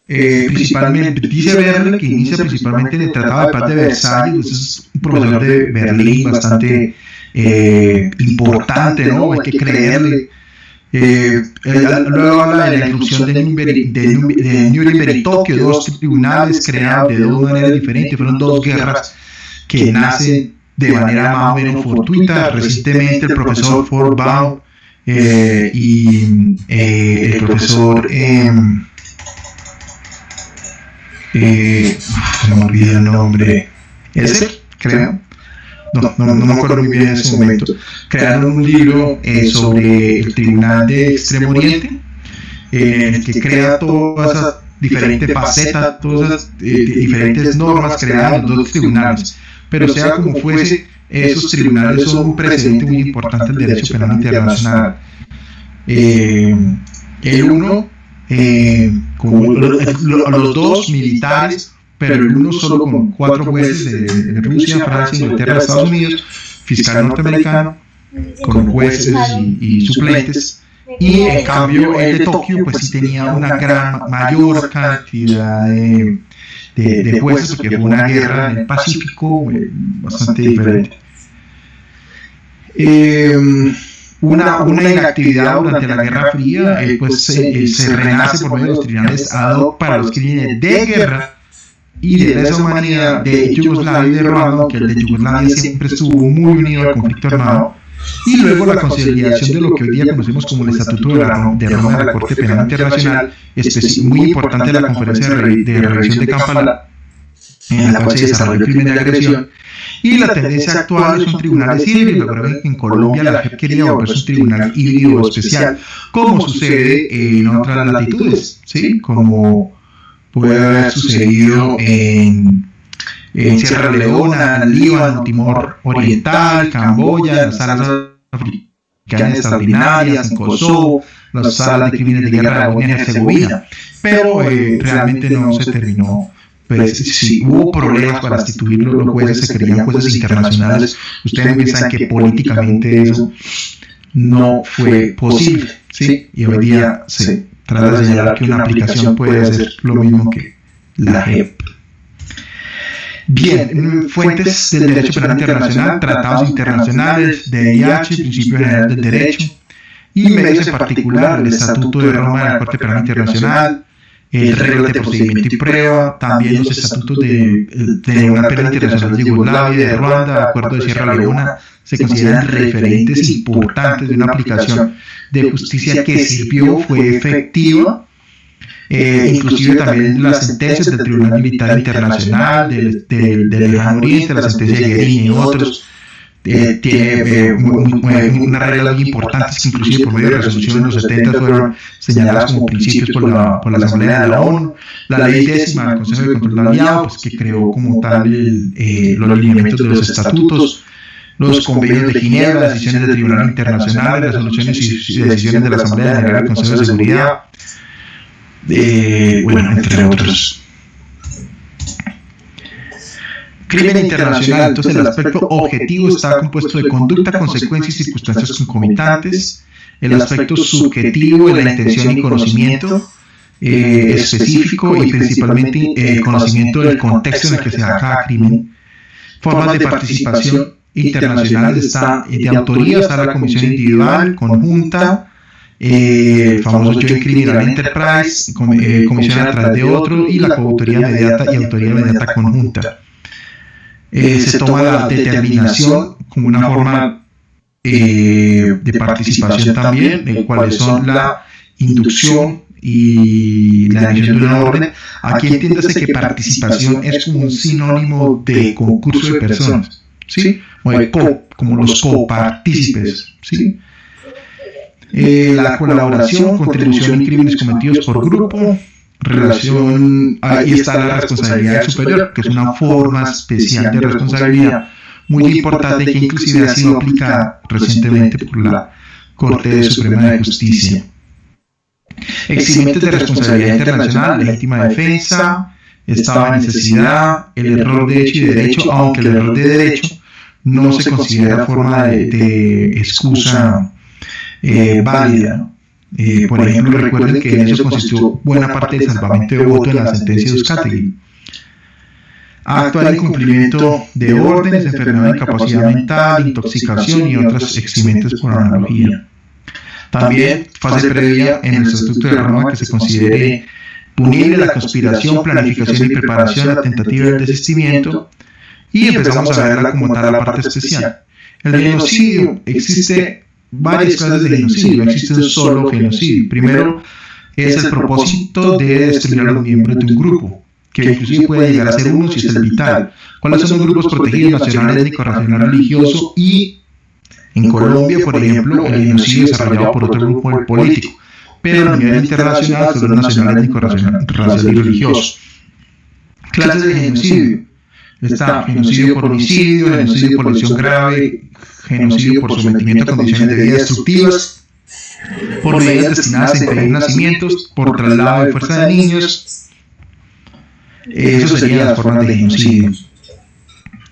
principalmente, dice Berle que inicia principalmente en el Tratado de Paz de Versalles, pues es un profesor de Berlín bastante importante, ¿no? Hay que creerle. Luego habla de la irrupción de Nuremberg y Tokio, dos tribunales creados de dos maneras diferentes, fueron dos guerras que nacen de manera más o menos fortuita. Recientemente el profesor Fortbaum y el profesor no me olvidé el nombre, ese creo, no me acuerdo muy bien en ese momento, crearon un libro sobre el Tribunal de Extremo Oriente, en el que crea todas esas diferentes facetas, todas esas diferentes normas creadas en los dos tribunales. Pero sea como fuese, esos tribunales son un precedente muy importante del derecho penal internacional. El uno, como los dos militares, pero el uno solo con 4 jueces de Rusia, Francia, Inglaterra, Estados Unidos, fiscal norteamericano, con jueces y suplentes. Y en cambio el de Tokio pues sí tenía una mayor cantidad de jueces, porque fue una guerra en el Pacífico bastante diferente. Una inactividad durante la Guerra Fría, pues se renace por medio de los tribunales ad hoc para los crímenes de guerra y de lesa humanidad de Yugoslavia y de Ruanda, que el de Yugoslavia siempre estuvo muy unido al conflicto armado, y luego la consolidación de lo que hoy día conocemos como el Estatuto de Roma de la Corte Penal Internacional, muy importante de la Conferencia de Revisión de Kampala, en la cual se desarrolló el crimen de agresión. Y la tendencia actual son tribunales híbridos. Recuerden que en Colombia la JEP quería volverse un tribunal híbrido especial, como sucede en otras latitudes, ¿sí? Como puede haber sucedido en Sierra Leona, Líbano, Timor Oriental, Camboya, las salas africanas extraordinarias, en Kosovo, las salas de crímenes de guerra de Bosnia y Herzegovina. Pero realmente no se terminó. Pues si hubo problemas para instituir los jueces, se querían jueces internacionales. Ustedes piensan que políticamente eso no fue posible, ¿sí? Y hoy día se trata de señalar que una aplicación puede hacer lo mismo que la JEP. Bien, fuentes del derecho penal internacional, tratados internacionales, DIH, Principio General del Derecho, y medios en particular, el Estatuto de Roma de la Corte Penal Internacional, reglas de procedimiento y prueba, también los estatutos de una pena internacional de Yugoslavia, de Ruanda, de acuerdo de Sierra Leona, se consideran referentes importantes de una aplicación de justicia que sirvió, fue efectiva. Inclusive también las sentencias del Tribunal Militar Internacional, del Lejano Oriente, la sentencia de Guerini y otros, tiene unas reglas muy importantes que inclusive por medio de resoluciones en los 70 fueron señaladas como principios por la Asamblea de la ONU. La ley 10ª del Consejo de Control Aliado, pues, que creó como tal los lineamientos de los estatutos, los convenios de Ginebra, las decisiones del Tribunal Internacional, resoluciones y decisiones de la Asamblea General del Consejo de Seguridad, entre otros. Crimen internacional, entonces el aspecto objetivo está compuesto de conducta, consecuencias y circunstancias concomitantes. El aspecto subjetivo es la intención y conocimiento específico y principalmente conocimiento del contexto en el que se da cada crimen. Formas de participación internacional está de autoría, está la comisión individual, conjunta, famoso Joint Criminal Enterprise, comisión a través de otro, y la coautoría inmediata y autoría inmediata conjunta. Se toma la determinación como una forma de participación también, de cuáles son la inducción y la emisión de una orden. Aquí entiéndase que participación es como un sinónimo de concurso de personas, ¿sí? Como los copartícipes, ¿sí? La colaboración, contribución en crímenes cometidos por grupo, ahí está la responsabilidad superior, que es una forma especial de responsabilidad muy importante que inclusive ha sido aplicada recientemente por la Corte Suprema de Justicia. Eximientes de responsabilidad internacional, legítima defensa, estado de necesidad, el error de hecho y de derecho, aunque el error de derecho no se considera forma de excusa válida, ¿no? Por ejemplo, recuerden que en eso consistió buena parte del salvamento de voto en la sentencia de Uzcategui. Actuar en cumplimiento de órdenes, enfermedad, incapacidad mental, intoxicación y otras eximentes por analogía. También, fase previa en el Estatuto de Roma que se considere punible la conspiración, planificación y preparación, la tentativa del desistimiento, y empezamos a verla como tal la parte especial. El genocidio, existe varias clases de genocidio, no existe un solo genocidio. Primero es el propósito de destruir a los miembros de un grupo, que inclusive puede llegar a ser uno si es el vital. ¿Cuáles son los grupos protegidos? Nacional, étnico, racional, religioso, y en Colombia, por ejemplo, el genocidio desarrollado por otro grupo político, pero a nivel internacional solo nacional, étnico, racial y religioso. Clases de genocidio: está genocidio por homicidio, genocidio por lesión grave, genocidio por sometimiento a condiciones de vida destructivas, por medidas destinadas a impedir nacimientos, por traslado de fuerza de niños. Eso serían las formas de genocidio.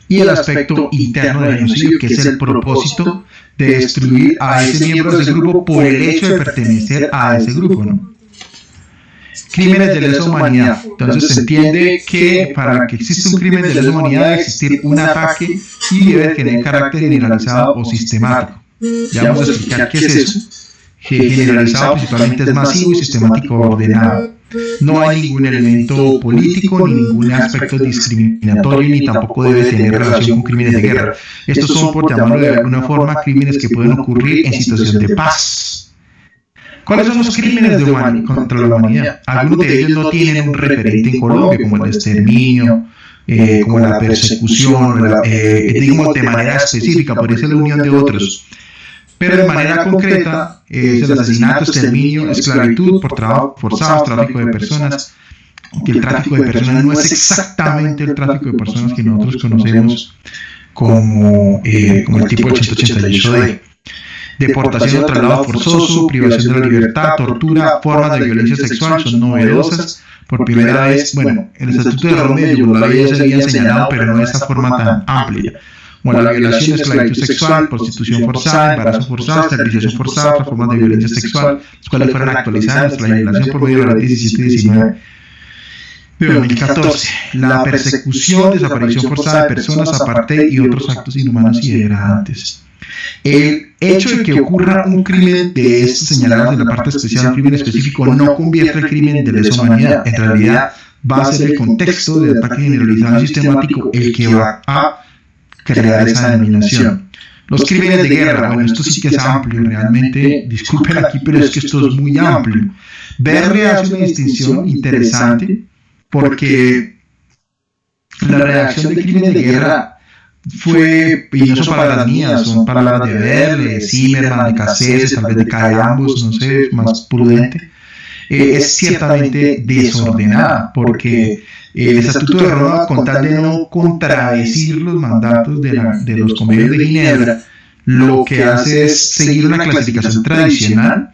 Y el aspecto interno del genocidio, que es el propósito de destruir a ese miembro de ese grupo por el hecho de pertenecer a ese grupo, ¿no? Crímenes de lesa humanidad. Entonces se entiende que para que exista un crimen de lesa humanidad debe existir un ataque y debe tener carácter generalizado o sistemático. Ya vamos a explicar qué es eso. Generalizado principalmente es masivo y sistemático ordenado. No hay ningún elemento político ni ningún aspecto discriminatorio, ni tampoco debe tener relación con crímenes de guerra. Estos son, por llamarlo de alguna forma, crímenes que pueden ocurrir en situación de paz. ¿Cuáles son los crímenes contra la humanidad? Algunos de ellos no tienen un referente en Colombia, como el exterminio, como la persecución, digamos de manera específica, por eso la unión de otros. Pero de manera concreta es el asesinato, exterminio, esclavitud por trabajo forzado, tráfico de personas. Que el tráfico de personas no es exactamente el tráfico de personas que nosotros conocemos como el tipo 888 de deportación o traslado forzoso, privación de la libertad, tortura, formas de violencia sexual son novedosas. Por primera vez, bueno, el Estatuto de Roma de Yugoslavia ya se había señalado, pero no de esta forma tan amplia, como la violación, esclavitud sexual, prostitución forzada, embarazo forzado, esterilización forzada, otras formas de violencia sexual, las cuales fueron actualizadas en la legislación por medio de la ley 17 y 19 de 2014. La persecución, desaparición forzada de personas, apartheid y otros actos inhumanos y degradantes. El hecho de que ocurra un crimen de estos señalados en la parte especial, un crimen específico, no convierte el crimen de lesa humanidad. En realidad va a ser el contexto de ataque generalizado y sistemático el que va a crear esa denominación. Los crímenes de guerra, bueno, esto sí que es amplio, realmente, disculpen aquí, pero es que esto es muy amplio. Berre hace una distinción interesante porque la redacción de crímenes de guerra fue, y no son palabras mías, son palabras de Berre, de Zimmerman, de Cassese, tal vez de cada de ambos, no sé, más prudente, es ciertamente desordenada, porque el Estatuto de Roma, con tal de no contradecir los mandatos de los convenios de Ginebra, lo que hace es seguir una clasificación tradicional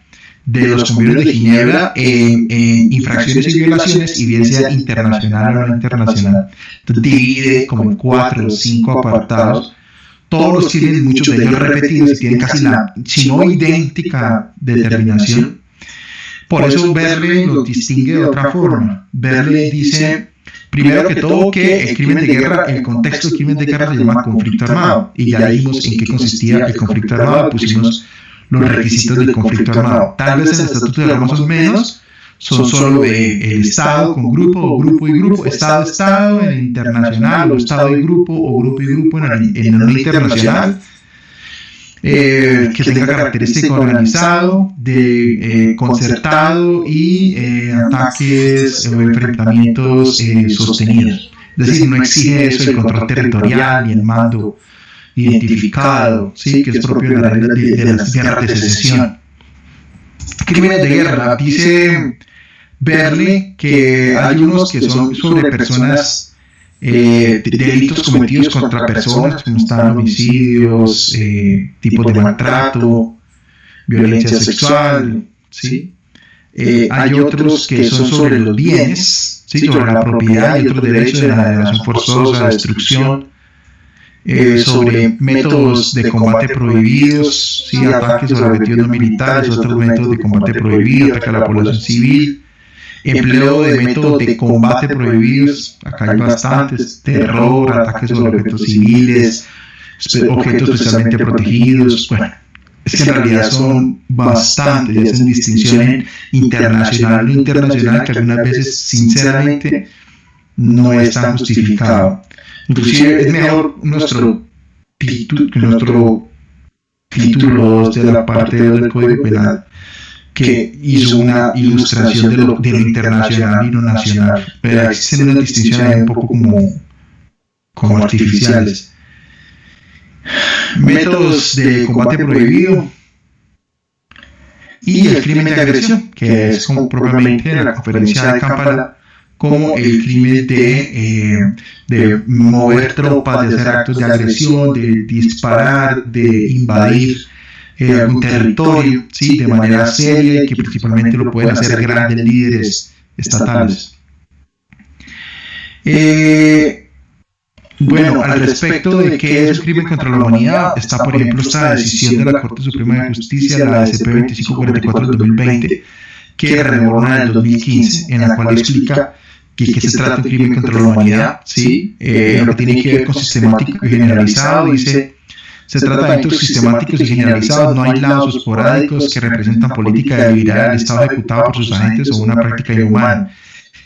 de los convenios de Ginebra en infracciones y violaciones, y bien sea internacional o no internacional. Entonces divide como en 4 o 5 apartados todos los crímenes, muchos de ellos repetidos, y tienen casi la, si no idéntica, determinación. Por eso Berle lo distingue de otra forma. Berle dice, primero que todo, que el crimen de guerra, el contexto del crimen de guerra se llama conflicto armado, y ya dijimos en qué consistía el conflicto armado, pusimos los requisitos del conflicto armado. Tal vez en el Estatuto de Roma son menos, son solo el Estado con grupo, o grupo y grupo, Estado, en el internacional, o Estado y grupo y grupo en el internacional, que tenga característica organizado, concertado y ataques o enfrentamientos sostenidos. Es decir, no exige eso el control territorial ni el mando identificado, ¿sí? Que es propio de las reglas de las guerras de secesión. Crímenes de guerra, dice Berle que hay unos que son sobre personas, delitos cometidos contra personas, como están homicidios, tipos de maltrato, violencia sexual, ¿sí? Hay otros que son sobre los bienes, ¿sí? Sobre la propiedad y otros derechos de la navegación forzosa, destrucción, sobre métodos de combate prohibidos, ¿sí? Ataques sobre objetivos no militares, otros métodos de combate prohibidos, ataque a la población civil, empleo de métodos de combate prohibidos, acá hay bastantes, terror, ataques sobre objetos civiles, objetos especialmente protegidos. Bueno, es que en realidad son bastantes, y hacen distinción internacional o internacional que algunas veces sinceramente no es tan justificado. Inclusive es mejor nuestro título 2 de la parte 2 del Código Penal, que hizo una ilustración de lo internacional y lo nacional. Pero existen unas distinciones un poco como artificiales. Métodos de combate prohibido y el crimen de agresión, que es como propiamente en la conferencia de Kampala, como el crimen de mover tropas, de hacer actos de agresión, de disparar, de invadir algún territorio, ¿sí? De manera seria, y que principalmente lo pueden hacer grandes líderes estatales. Bueno, al respecto de qué es un crimen contra la humanidad, está por ejemplo esta decisión de la Corte Suprema de Justicia, la SP 2544 del 2020, que renovó en el 2015, en la cual explica que se trata de un crimen contra la humanidad, ¿sí? Lo que tiene que ver con sistemático y generalizado, dice: se trata de actos sistemáticos y generalizados, no aislados o esporádicos que representan política de debilidad del Estado ejecutada por sus agentes o una práctica inhumana.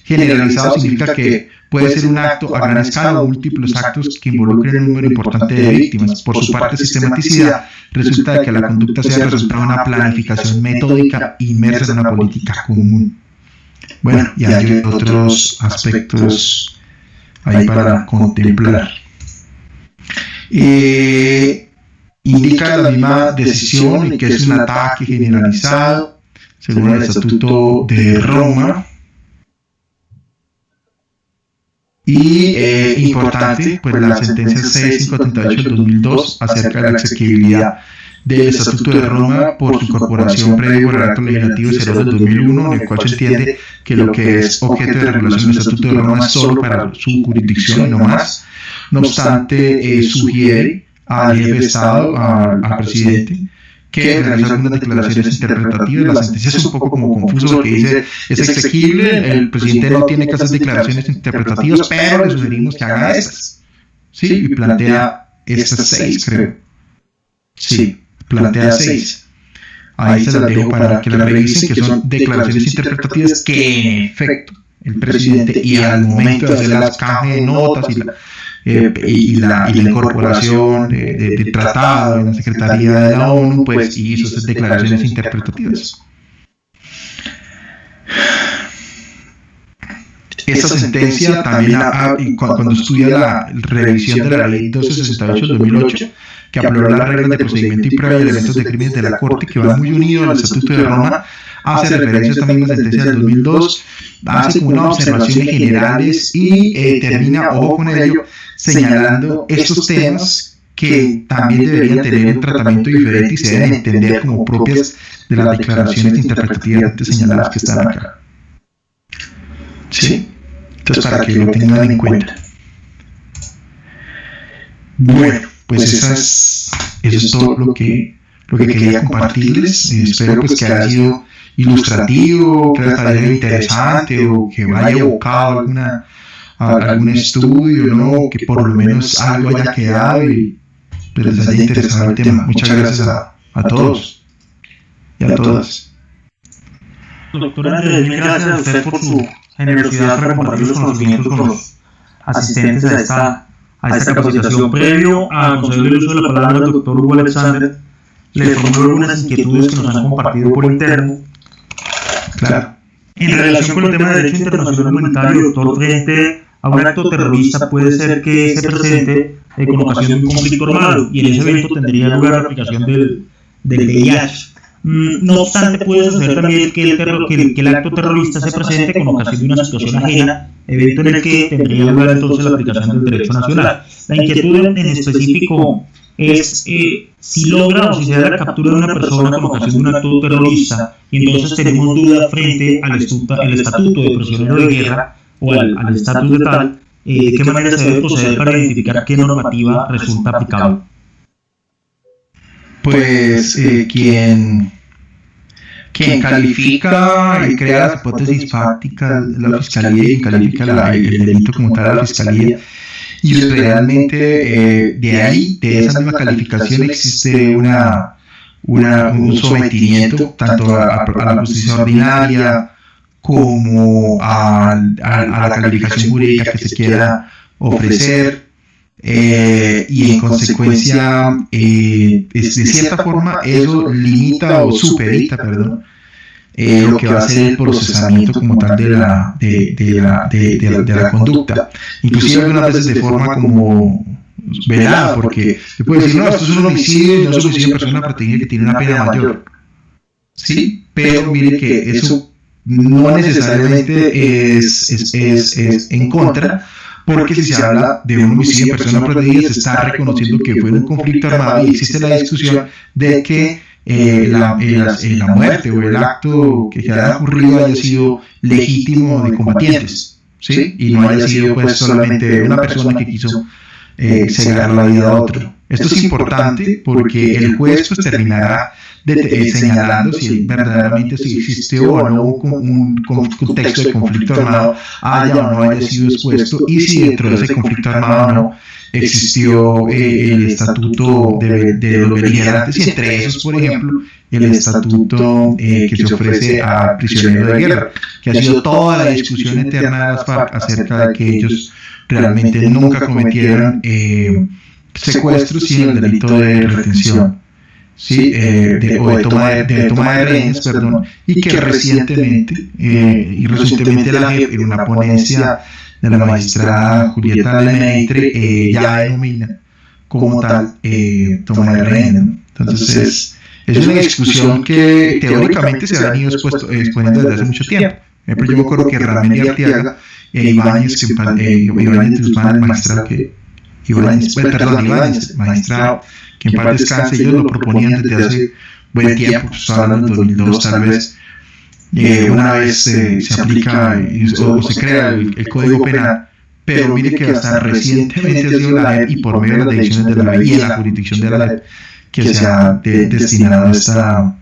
Generalizado significa que puede ser un acto a gran escala o múltiples actos que involucren un número importante de víctimas. Por su parte, sistematicidad resulta de que la conducta sea el resultado de una planificación metódica inmersa en una política común. Bueno, y hay otros aspectos ahí para contemplar. Indica la misma decisión y que es un ataque generalizado según el Estatuto de Roma. Y importante, pues la sentencia 6538 del 2002 acerca de la exequibilidad del Estatuto de Roma por su incorporación previo al acto legislativo 02 del 2001, en el cual se entiende que lo que es objeto de regulación del Estatuto de Roma es solo para su jurisdicción y no más. No obstante, sugiere al jefe de Estado, al presidente, que realiza algunas declaraciones interpretativas. La sentencia es un poco como confuso porque dice: es exequible, el presidente no tiene que hacer declaraciones interpretativas, pero le sugerimos que haga estas. Sí, y plantea estas 6, creo. Sí, plantea 6. Ahí se las dejo para que las revisen, que son declaraciones interpretativas que en efecto el presidente, y al momento de hacer las cajas de notas y la incorporación del tratado en la Secretaría de la ONU, pues hizo esas declaraciones interpretativas. Esta sentencia también, cuando estudia la revisión de la ley 1268 del 2008, que apeló las reglas de procedimiento y prueba de elementos de crímenes de la Corte, que va muy unido al Estatuto de Roma, hace referencia a esta misma sentencia del 2002, hace como unas observaciones generales y termina, ojo con ello, señalando estos temas que también deberían tener un tratamiento diferente y se deben entender como propias de las declaraciones interpretativas señaladas que están acá. ¿Sí? Entonces, para que lo tengan en cuenta. Bueno, pues eso es todo lo que quería compartirles. Espero pues que haya sido ilustrativo, que les haya interesante o que vaya evocado algún estudio, ¿no? Que por lo menos algo haya quedado y les haya interesado el tema. Muchas gracias a todos y a todas. Doctor Andrés, mil gracias a usted por su generosidad para compartir los conocimientos con los asistentes a esta capacitación. Previo a conceder el uso de la palabra al doctor Hugo Alexander, le formulo algunas inquietudes que nos han compartido por interno. Claro. En relación con el tema de derecho internacional humanitario, doctor, frente a un acto terrorista puede ser que se presente con ocasión de un conflicto armado, y en ese evento tendría lugar la aplicación del VIH. No obstante, puede suceder también que el acto terrorista se presente con ocasión de una situación ajena, evento en el que tendría lugar entonces la aplicación del derecho nacional. La inquietud en específico es si logra o si se da la captura de una persona con ocasión de un acto terrorista, y entonces tenemos duda frente al estatuto de prisionero de guerra o al estatus de tal, de qué manera se debe proceder para identificar qué normativa resulta aplicable. Pues quien califica y crea las hipótesis fácticas, la fiscalía, y califica el delito como tal a la fiscalía, y realmente de esa misma calificación existe un sometimiento tanto a la justicia ordinaria como a la calificación jurídica que se quiera ofrecer. Y en consecuencia, de cierta forma, eso limita o supedita, lo que va a ser el procesamiento como tal de la conducta, inclusive algunas veces de forma como velada, porque se puede decir, no, esto es un homicidio, no es un homicidio de persona protegida que tiene una pena mayor, sí, pero mire que eso no necesariamente es en contra, porque si se habla de un homicidio de persona protegida, se está reconociendo que fue un conflicto armado y existe la discusión de que la muerte o el acto que haya ocurrido haya sido legítimo de combatientes, ¿sí? Y no haya sido pues solamente una persona que quiso cegar la vida a otro. Esto es importante porque el juez pues terminará señalando si verdaderamente existió o no un contexto de conflicto armado haya o no haya sido expuesto, y si dentro de ese conflicto armado no existió el estatuto de los beligerantes, y entre esos, por ejemplo, el estatuto que se ofrece a prisioneros de guerra, que ha sido toda la discusión eterna de las FARC acerca de que ellos realmente nunca cometieron secuestros, sino el delito de retención, ¿sí? O de toma de rehenes, y que recientemente la JEP, en una ponencia de la magistrada Julieta Lemaitre, ya denomina como tal toma de rehenes. Entonces es una discusión que teóricamente se ha venido exponiendo desde hace mucho tiempo. Yo me acuerdo que Ramírez Arteaga e Ibáñez Guzmán, el magistrado magistrado que en paz descanse, ellos lo proponían desde hace buen tiempo, pues hablando del 2002 tal vez. Una vez se aplica o se crea el Código Penal, pero mire que hasta recientemente ha sido la JEP, y por medio de las decisiones de la ley y en la jurisdicción de la JEP, que se ha destinado esta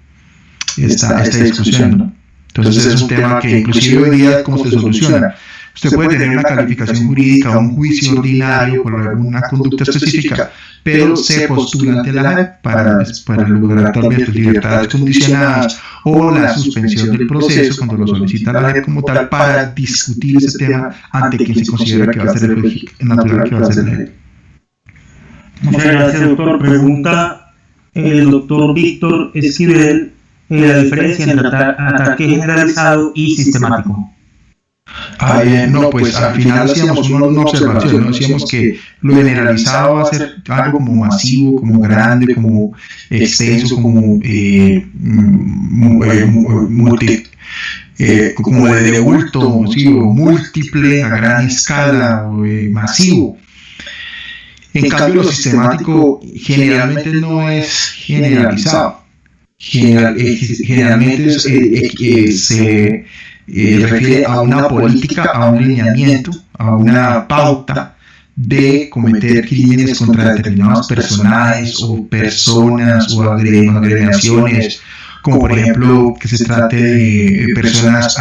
discusión, ¿no? Entonces es un tema que inclusive hoy día, ¿cómo se soluciona? Usted puede tener una calificación jurídica, un juicio ordinario por alguna conducta específica, pero se postula ante la JEP para lograr tal vez libertades condicionadas o la suspensión del proceso cuando lo solicita la JEP como tal, para discutir ese tema ante quien se considera que va a ser el juez natural, que va a ser la JEP. Muchas gracias, doctor. Pregunta el doctor Víctor Esquivel, la diferencia entre ataque generalizado y sistemático. No, pues al final hacíamos una observación, ¿no? Decíamos que lo generalizado va a ser algo como masivo, como grande, como extenso, como como de bulto, ¿sí? O múltiple, a gran escala, masivo. En cambio, lo sistemático generalmente no es generalizado. Generalmente se refiere a una política, a un lineamiento, a una pauta de cometer crímenes contra determinados personajes o personas o agregaciones, como por ejemplo que se trate de personas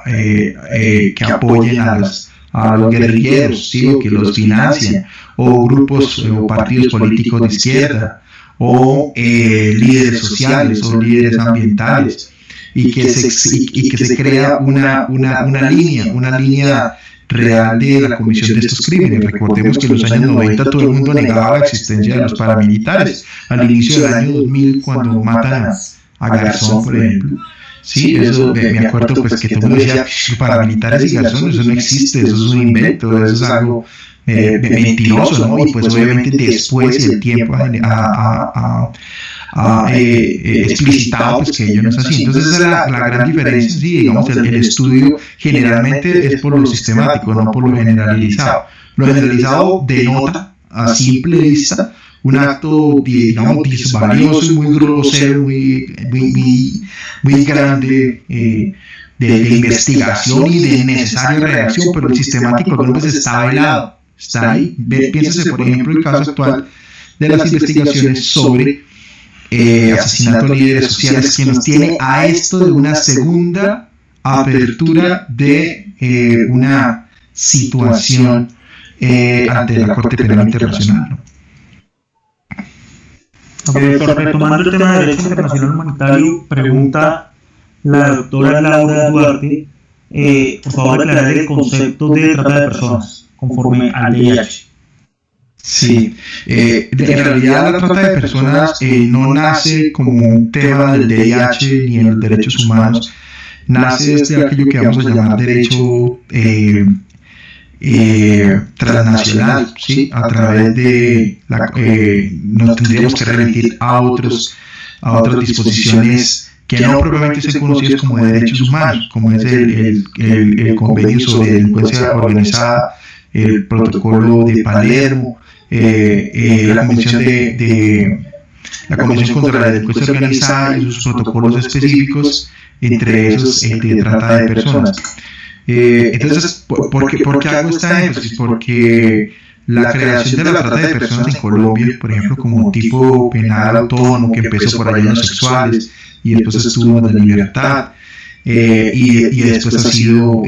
que apoyen a los guerrilleros, ¿sí? O que los financien, o grupos o partidos políticos de izquierda, o líderes sociales o líderes ambientales, y que se crea una línea real de la comisión de estos crímenes. Recordemos que en los años 90 todo el mundo negaba la existencia de los paramilitares. Al inicio del año 2000, cuando matan a Garzón, por ejemplo, sí, eso me acuerdo pues que todo el mundo decía, paramilitares y Garzón, eso no existe, eso es un invento, eso es algo mentiroso, ¿no? Y pues obviamente después el tiempo ha explicitado pues que ello no es así. Entonces esa es la gran diferencia. Sí, digamos, el estudio generalmente es por lo sistemático, no por lo generalizado. Lo generalizado denota a simple vista un acto, digamos, disvalioso, muy grosero, muy grande de investigación y de necesaria reacción, pero el sistemático algunas veces está velado, está ahí. Piénsese, por ejemplo, el caso actual de las investigaciones sobre asesinato de líderes sociales, que nos tiene a esto de una segunda apertura de una situación ante la Corte Penal Internacional, ¿no? Retomando el tema de Derecho Internacional Humanitario, pregunta la doctora Laura Duarte, por favor aclarar el concepto de trata de personas conforme al VIH. Sí, en realidad la trata de personas no nace como un tema del VIH ni en los derechos humanos, nace desde aquello que vamos a llamar derecho transnacional, ¿sí? A través de nos tendríamos que remitir a otras disposiciones que no propiamente se conocidas como derechos humanos, como es el convenio sobre delincuencia organizada, el protocolo de Palermo, la convención contra la delincuencia organizada y sus protocolos específicos, entre esos de trata de personas. Entonces, ¿por qué hago esta énfasis? Porque la creación de la trata de personas en Colombia, por ejemplo, como un tipo penal autónomo que empezó por allá en los sexuales y después estuvo en la libertad y después ha sido,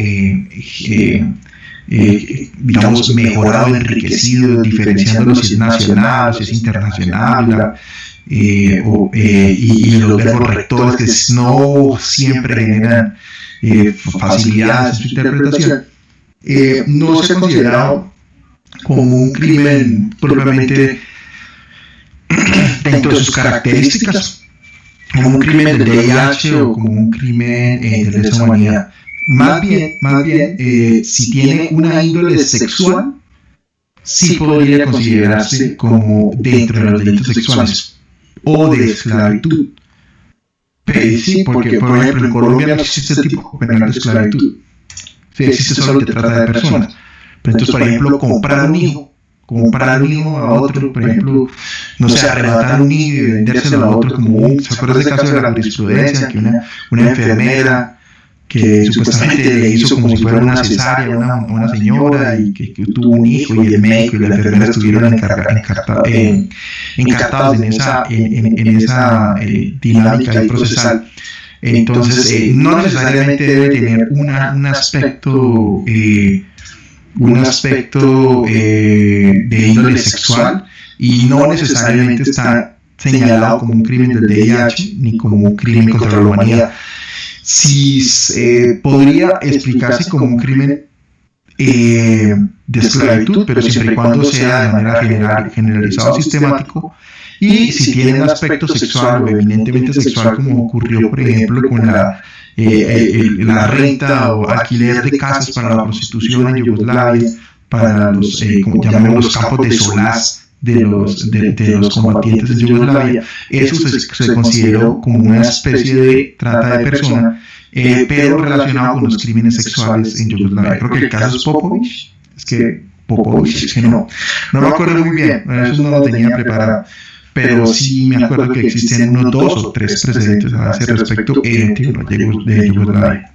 digamos, mejorado, enriquecido, diferenciándolo si es nacional, si es internacional, y los verbos rectores que no siempre generan facilidades en su interpretación, no se ha considerado como un crimen propiamente dentro de sus características, como un crimen del VIH o como un crimen de lesa humanidad. Más bien, si tiene una índole sexual, sí podría considerarse como dentro de los delitos sexuales o de esclavitud. Sí, porque por ejemplo en Colombia no existe el tipo penal de esclavitud, sí, existe solo el de trata de personas. Pero entonces, por ejemplo, comprar un hijo a otro, por ejemplo, no sé, arrebatar un niño y vendérselo a otro, como ¿se acuerda ese caso de la jurisprudencia? Que una enfermera que supuestamente le hizo como si fuera una cesárea a una señora y que tuvo un hijo, y el médico y la enfermera estuvieron encartados en esa dinámica y procesal. Entonces, no necesariamente debe tener un aspecto de índole sexual, y no necesariamente está señalado como un crimen del VIH ni como un crimen contra la humanidad. Sí, podría explicarse como un crimen de esclavitud, pero siempre y cuando sea de manera generalizado, sistemático, y si tiene un aspecto sexual o eminentemente sexual, como ocurrió por ejemplo con la renta o alquiler de casas para la prostitución en Yugoslavia, para los, como llamamos, los campos de solaz de los combatientes en Yugoslavia. Eso se consideró como una especie de trata de persona, pero relacionado con los crímenes sexuales en Yugoslavia. Creo que el caso es Popovic, no me acuerdo muy bien, eso no lo tenía preparado, pero sí me acuerdo que existen unos 2 o 3 precedentes a ese respecto de Yugoslavia.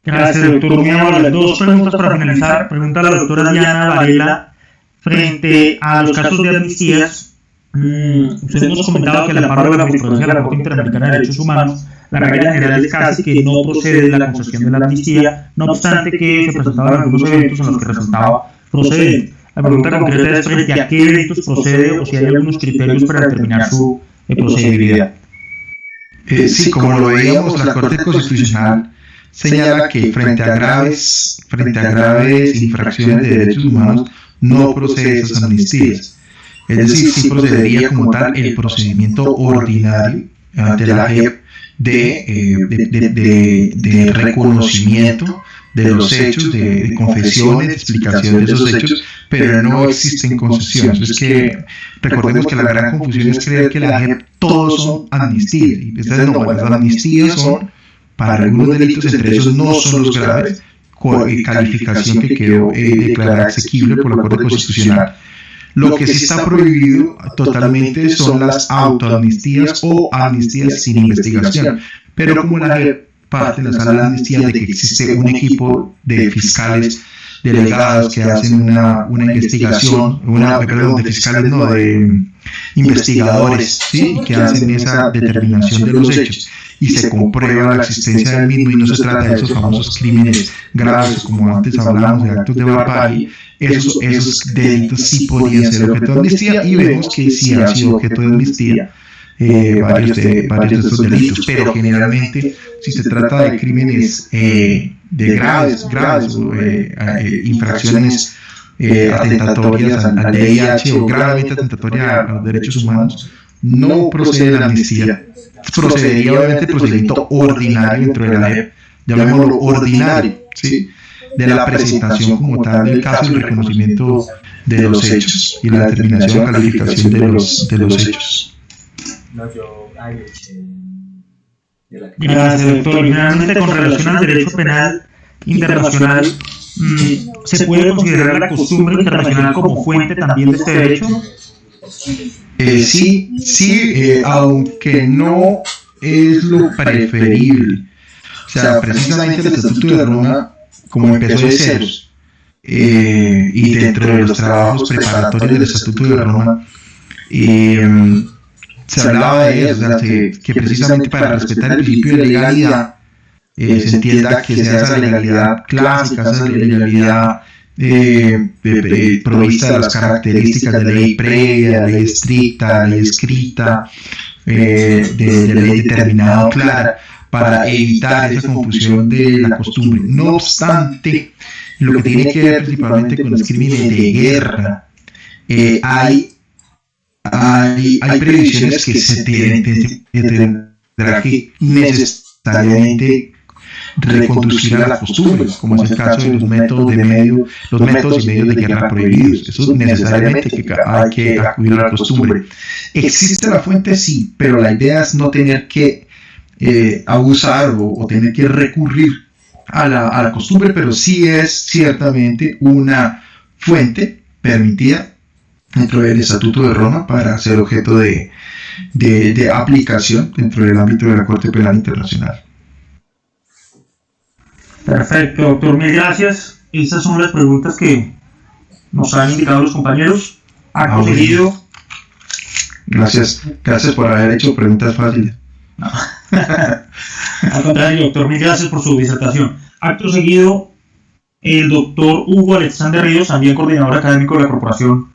Gracias, doctor. Muy amable. 2 preguntas para finalizar. Pregunta la doctora Diana Varela. Frente a los casos de amnistías, usted nos comentaba que al amparo de la jurisprudencia de la Corte Interamericana de Derechos Humanos, la regla general es casi que no procede de la concesión de la amnistía, no obstante que se presentaban algunos eventos en los que resultaba procedente. La pregunta concreta es frente a qué eventos procede o si hay algunos criterios para determinar su procedibilidad. Sí, como lo veíamos, la Corte Constitucional señala que frente a graves infracciones de derechos humanos no procede esas amnistías. Es decir, sí procedería como tal el procedimiento ordinario ante la JEP de reconocimiento de los hechos, de confesiones, de explicación de esos hechos, pero no existen concesiones. Es que recordemos que la gran confusión es creer que la JEP todos son amnistías, y las amnistías son para algunos delitos, entre esos no son los graves, calificación que quedó declarada exequible por la Corte Constitucional. Lo que sí está prohibido totalmente son las autoamnistías o amnistías sin investigación, pero como la JEP parte de la sala de amnistía de que existe un equipo de fiscales delegados que hacen una investigación, de fiscales no, de investigadores, ¿sí? Que hacen esa determinación de los hechos y se comprueba la existencia del mismo, y no se trata de esos famosos crímenes graves, como antes hablábamos de actos de barbarie. Esos delitos sí podían ser objeto de amnistía, y vemos que sí han sido objeto de amnistía varios de estos delitos, pero generalmente si se trata de crímenes de graves infracciones atentatorias al VIH o gravemente atentatorias a los derechos humanos, no procede la amnistía. Procedería obviamente el procedimiento ordinario dentro de la JEP, llamémoslo ordinario, ¿sí? De la presentación como tal del caso y el reconocimiento de los hechos y la determinación o calificación de los hechos. Gracias, doctor. Finalmente, con relación al derecho penal internacional, ¿se puede considerar la costumbre internacional como fuente también de este derecho? Sí, aunque no es lo preferible. O sea, precisamente el Estatuto de Roma, como empezó de ceros, y dentro de los trabajos preparatorios del Estatuto de Roma, se hablaba de eso, o sea, que precisamente para respetar el principio de legalidad, se entienda que sea esa legalidad clásica, esa legalidad provista de las características de ley previa, ley estricta, ley escrita, de ley determinada o clara, para evitar esa confusión de la costumbre. No obstante, lo que tiene que ver principalmente con los crímenes de guerra, hay previsiones que se tendrá que necesariamente reconducir a la costumbre, como es el caso de los métodos y medios de guerra prohibidos. Eso necesariamente que hay que acudir a la costumbre. ¿Existe la fuente? Sí, pero la idea es no tener que abusar o tener que recurrir a la costumbre, pero sí es ciertamente una fuente permitida dentro del Estatuto de Roma para ser objeto de aplicación dentro del ámbito de la Corte Penal Internacional. Perfecto, doctor, mil gracias. Estas son las preguntas que nos han indicado los compañeros. Acto seguido. Gracias por haber hecho preguntas fáciles. No. Al contrario, doctor, mil gracias por su disertación. Acto seguido, el doctor Hugo Alexander Ríos, también coordinador académico de la Corporación